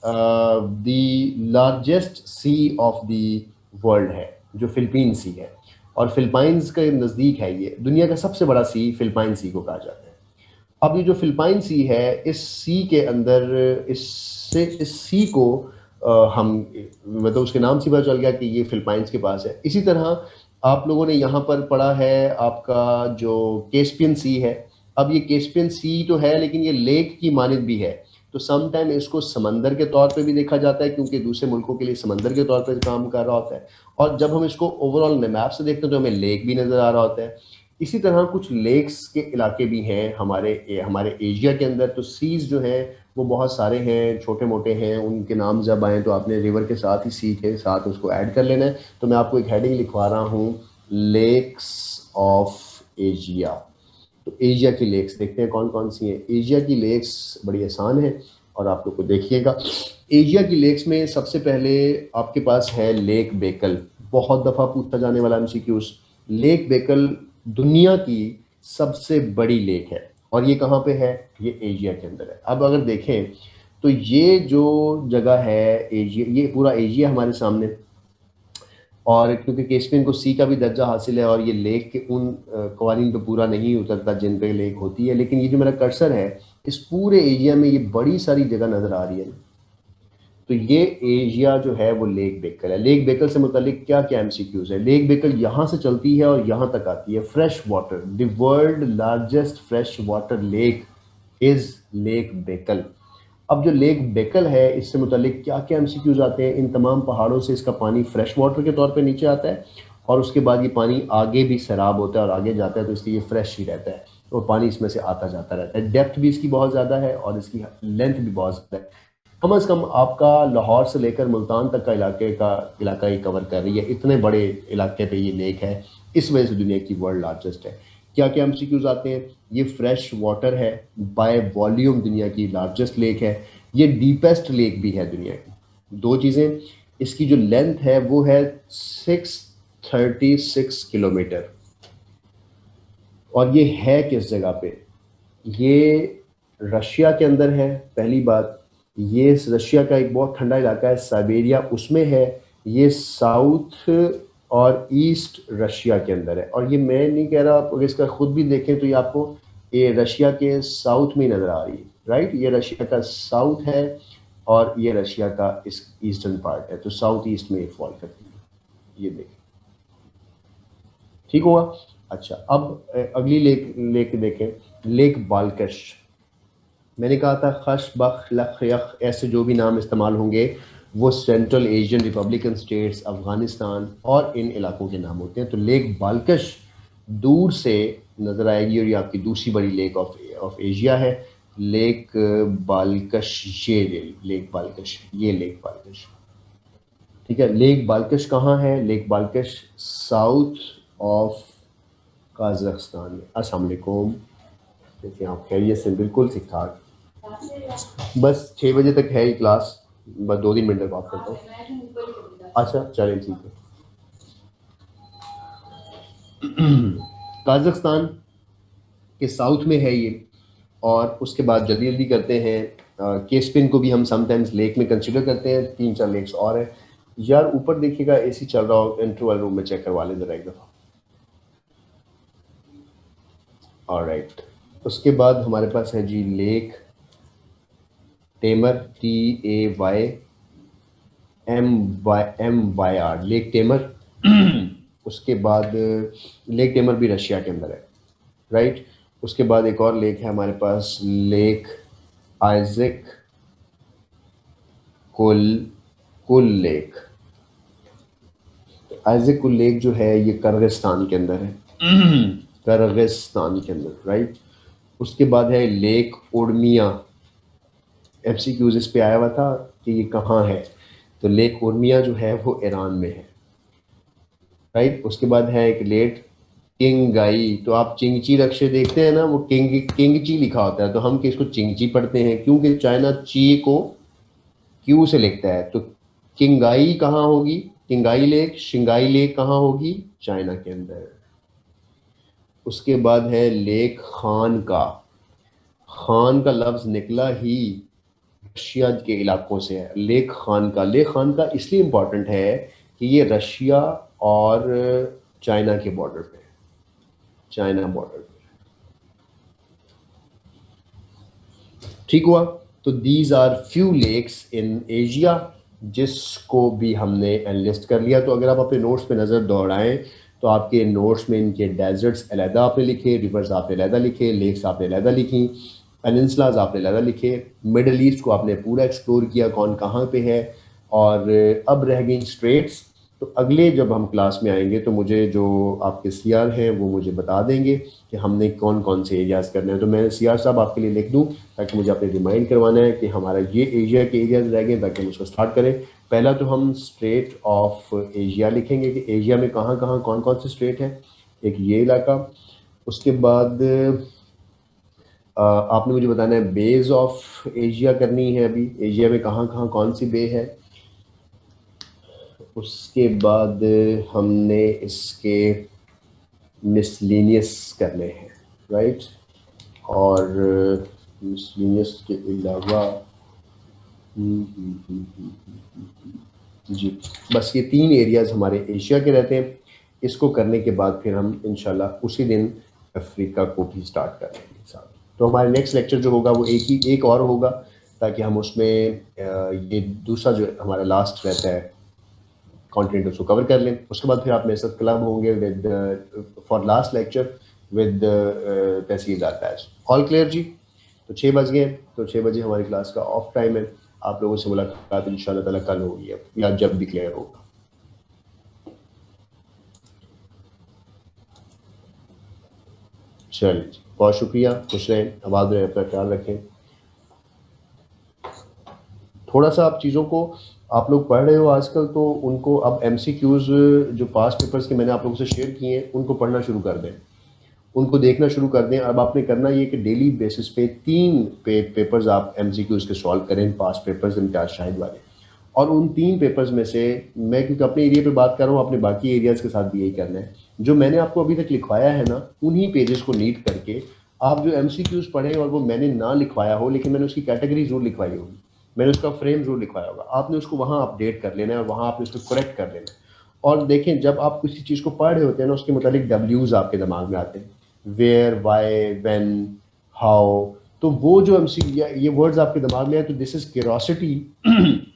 S2: the largest C of the world है, जो फिलीपीन सी है, और फिलीपाइंस के नज़दीक है। ये दुनिया का सबसे बड़ा सी फिलीपाइन सी को कहा जाता है। अब ये जो फिलिपाइन सी है, इस सी के अंदर इस सी को हम मतलब उसके नाम से पता चल गया कि ये फिलिपाइंस के पास है। इसी तरह आप लोगों ने यहाँ पर पढ़ा है आपका जो कैस्पियन सी है। अब ये कैस्पियन सी तो है, लेकिन ये लेक की मानिंद भी है, तो सम टाइम इसको समंदर के तौर पे भी देखा जाता है, क्योंकि दूसरे मुल्कों के लिए समंदर के तौर पे काम कर रहा होता है। और जब हम इसको ओवरऑल मैप से देखते हैं तो हमें लेक भी नज़र आ रहा होता है। इसी तरह कुछ लेक्स के इलाके भी हैं हमारे एशिया के अंदर। तो सीज जो हैं वो बहुत सारे हैं, छोटे मोटे हैं, उनके नाम जब आएँ तो आपने रिवर के साथ ही सी के साथ उसको ऐड कर लेना है। तो मैं आपको एक हेडिंग लिखवा रहा हूँ, लेक्स ऑफ एशिया। तो एशिया की लेक्स देखते हैं कौन कौन सी हैं। एशिया की लेक्स बड़ी आसान है, और आप लोग को देखिएगा। एशिया की लेक्स में सबसे पहले आपके पास है लेक बेकल, बहुत दफ़ा पूछा जाने वाला एमसीक्यूज। लेक बेकल दुनिया की सबसे बड़ी लेक है, और ये कहाँ पे है? ये एशिया के अंदर है। अब अगर देखें तो ये जो जगह है एशिया, ये पूरा एशिया हमारे सामने, और क्योंकि कैस्पियन को सी का भी दर्जा हासिल है, और ये लेक के उन कवानीन पे पूरा नहीं उतरता जिन पे लेक होती है, लेकिन ये जो मेरा कर्सर है इस पूरे एरिया में ये बड़ी सारी जगह नज़र आ रही है। तो ये एशिया जो है वो लेक बेकल है। लेक बेकल से मुतालिक क्या क्या एमसीक्यूज है? लेक बेकल यहाँ से चलती है और यहाँ तक आती है। Fresh water, the world largest fresh water lake is lake बेकल। अब जो लेक बेकल है इससे मुतालिक क्या क्या एमसीक्यूज आते हैं? इन तमाम पहाड़ों से इसका पानी फ्रेश वाटर के तौर पे नीचे आता है, और उसके बाद ये पानी आगे भी सैराब होता है और आगे जाता है, तो इसलिए ये फ्रेश ही रहता है, और पानी इसमें से आता जाता रहता है। डेप्थ भी इसकी बहुत ज़्यादा है और इसकी लेंथ भी बहुत ज़्यादा है। कम अज़ कम आपका लाहौर से लेकर मुल्तान तक का इलाका ही कवर कर रही है। इतने बड़े इलाके पे ये लेक है, इस वजह से दुनिया की वर्ल्ड लार्जेस्ट है। क्या क्या एमसीक्यूज आते हैं? ये फ्रेश वाटर है, बाय वॉल्यूम दुनिया की लार्जेस्ट लेक है, ये डीपेस्ट लेक भी है दुनिया की। दो चीज़ें, इसकी जो लेंथ है वो है 636 किलोमीटर, और ये है किस जगह पे? ये रशिया के अंदर है, पहली बात। ये रशिया का एक बहुत ठंडा इलाका है साइबेरिया, उसमें है। ये साउथ और ईस्ट रशिया के अंदर है, और ये मैं नहीं कह रहा, आप अगर इसका खुद भी देखें तो ये आपको ये रशिया के साउथ में नज़र आ रही है, राइट। ये रशिया का साउथ है और ये रशिया का इस ईस्टर्न पार्ट है, तो साउथ ईस्ट में ये फॉल करती है, ये देखें, ठीक हुआ। अच्छा, अब अगली लेक देखें, लेक बाल्कश। मैंने कहा था खश बख लख यख ऐसे जो भी नाम इस्तेमाल होंगे वो central Asian Republican states, Afghanistan और इन इलाकों के नाम होते हैं। तो लेक बाल्कश दूर से नज़र आएगी, और ये आपकी दूसरी बड़ी लेक ऑफ एशिया है। लेक बाल्कश, ये लेक बाल्कश, ये लेक बाल्कश, ठीक है। लेक बाल्कश कहाँ है? लेक बाल्कश साउथ ऑफ काज़ाख्स्तान में। अस्सलाम वालेकुम, देखिए आप खैरियत से? बिल्कुल ठीक ठाक। बस 6 बजे तक है ये क्लास, बस 2-3 मिनट तक बात करता हूँ। अच्छा चलें, ठीक है। काज़ाख्स्तान के साउथ में है ये, और उसके बाद जल्दी जल्दी करते हैं। कैस्पियन को भी हम समटाइम्स लेक में कंसिडर करते हैं। 3-4 लेक्स और हैं यार। ऊपर देखिएगा एसी चल रहा हो, इंटरवल रूम में चेक करवा लें ज़रा एक दफ़ा। ऑलराइट, उसके बाद हमारे पास है जी lake Taymyr, TAYMYR, lake Taymyr. उसके बाद लेक टेमर भी रशिया के अंदर है, राइट। उसके बाद एक और लेक है हमारे पास, लेक आइजक कुल लेक। आइजक कुल लेक जो है ये किर्गिस्तान के अंदर है, किर्गिस्तान के अंदर, राइट। उसके बाद है लेक उर्मिया। एमसीक्यूज इस पे आया हुआ था कि ये कहाँ है, तो लेक उर्मिया जो है वो ईरान में है, राइट। उसके बाद है एक लेक किंगगाई, तो आप चिंगची रक्षे देखते हैं ना, वो किंगची लिखा होता है, तो हम किसको चिंगची पढ़ते हैं क्योंकि चाइना ची को क्यू से लिखता है। तो किंगाई कहाँ होगी, किंगाई लेक, शिंगाई लेक कहाँ होगी, चाइना के अंदर। उसके बाद है लेक खान का, खान का लफ्ज निकला ही रशिया के इलाकों से है। लेक खान का, लेक खान का इसलिए इंपॉर्टेंट है कि ये रशिया और चाइना के बॉर्डर पे, चाइना बॉर्डर पे, ठीक हुआ। तो these are few lakes in Asia जिसको भी हमने एनलिस्ट कर लिया। तो अगर आप अपने नोट्स पे नज़र दौड़ाएं तो आपके नोट्स में इनके डेजर्ट्स अलहदा आपने लिखे, रिवर्स आपने अलहदा लिखे, लेक्स आपने अलहदा लिखी, पेनिनसुलाज आपने अलहदा लिखे, मिडल ईस्ट को आपने पूरा एक्सप्लोर किया कौन कहाँ पे है। और अब रह गई स्ट्रेट्स। तो अगले जब हम क्लास में आएंगे तो मुझे जो आपके सीआर हैं वो मुझे बता देंगे कि हमने कौन कौन से एरियाज़ करने हैं। तो मैं सीआर साहब आपके लिए लिख दूं ताकि मुझे आपने रिमाइंड करवाना है कि हमारा ये एशिया के एरियाज़ रह गए ताकि हम उसको स्टार्ट करें। पहला तो हम स्ट्रेट ऑफ एशिया लिखेंगे कि एशिया में कहाँ कहाँ कौन कौन से स्ट्रेट हैं, एक ये इलाका। उसके बाद आपने मुझे बताना है बेज ऑफ एशिया करनी है, अभी एशिया में कहाँ कहाँ कौन सी बे है। उसके बाद हमने इसके मिसलिनियस करने हैं, राइट। और मिसलिनियस के अलावा जी बस ये 3 एरियाज़ हमारे एशिया के रहते हैं। इसको करने के बाद फिर हम इंशाल्लाह उसी दिन अफ्रीका को भी स्टार्ट कर लेंगे साथ। तो हमारे नेक्स्ट लेक्चर जो होगा वो एक और होगा ताकि हम उसमें ये दूसरा जो हमारा लास्ट रहता है कॉन्टिनेंट उसको कवर कर लें। उसके बाद फिर आप मेरे साथ क्लब होंगे with for last lecture with tehsildar batch. All clear जी। तो 6 बज गए, तो 6 बजे हमारी क्लास का ऑफ टाइम है। आप लोगों से मुलाकात इंशाल्लाह ताला कल होगी या जब भी क्लियर होगा। चलिए जी, बहुत शुक्रिया, खुश रहें, आबाद रहें, अपना ख्याल रखें। थोड़ा सा आप चीज़ों को आप लोग पढ़ रहे हो आजकल, तो उनको अब MCQs जो पास्ट पेपर्स के मैंने आप लोगों से शेयर किए हैं उनको पढ़ना शुरू कर दें, उनको देखना शुरू कर दें। अब आपने करना ये कि डेली बेसिस पे 3 पेपर्स आप MCQs के सॉल्व करें, पास्ट पेपर्स इम्तियाज शाहिद वाले। और उन 3 पेपर्स में से मैं क्योंकि अपने एरिया पे बात कर रहा हूँ, अपने बाकी एरियाज़ के साथ भी यही करना है। जो मैंने आपको अभी तक लिखवाया है ना, उन्हीं पेजेस को नीट करके आप जो MCQs पढ़ें और वो मैंने ना लिखवाया हो लेकिन मैंने उसकी कैटेगरी जरूर लिखवाई होगी, मैंने उसका फ्रेम जरूर लिखवाया होगा, आपने उसको वहाँ अपडेट कर लेना है और वहाँ आपने उसको करेक्ट कर लेना है। और देखें जब आप किसी चीज़ को पढ़ रहे होते हैं ना, उसके मुतालिक W's आपके दिमाग में आते हैं, वेयर, वाई, व्हेन, हाउ। तो वो जो ये वर्ड्स आपके दिमाग में आए तो दिस इज़ क्यूरोसिटी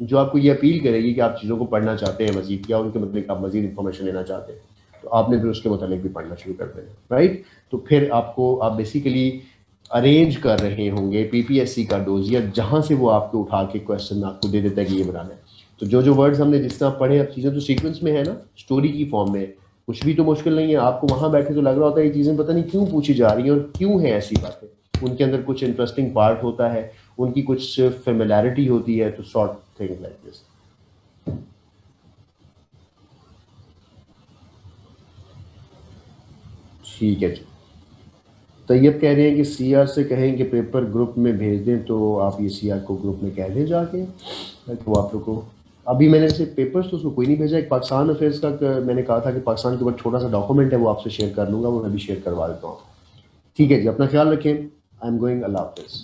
S2: जो आपको ये अपील करेगी कि आप चीज़ों को पढ़ना चाहते हैं मजीद, या उनके मतलब आप मजीद इंफॉर्मेशन लेना चाहते हैं, तो आपने फिर उसके मुतालिक भी पढ़ना शुरू कर देना, राइट। तो फिर आपको आप बेसिकली अरेंज कर रहे होंगे PPSC का डोजियर जहाँ से वो आपको उठा के क्वेश्चन आपको दे देता है कि ये बनाना है। तो जो वर्ड्स हमने जिस तरह पढ़े, अब चीज़ें तो सीक्वेंस में है ना, स्टोरी की फॉर्म में, कुछ भी तो मुश्किल नहीं है। आपको वहाँ बैठे तो लग रहा होता है ये चीज़ें पता नहीं क्यों पूछी जा रही हैं और क्यों है ऐसी बातें, उनके अंदर कुछ इंटरेस्टिंग पार्ट होता है, उनकी कुछ फेमिलैरिटी होती है, तो सॉर्ट थिंग लाइक दिस। ठीक है जी। तैयब कह रहे हैं कि CR से कहें कि पेपर ग्रुप में भेज दें, तो आप ये CR को ग्रुप में कह दें जाके, तो आप लोग को अभी मैंने से पेपर्स तो उसको कोई नहीं भेजा। एक पाकिस्तान अफेयर्स का मैंने कहा था कि पाकिस्तान के ऊपर छोटा सा डॉक्यूमेंट है वो आपसे शेयर कर लूँगा, वो मैं भी शेयर करवा देता हूँ। ठीक है जी, अपना ख्याल रखें। आई एम गोइंग, अल्लाह हाफिज़।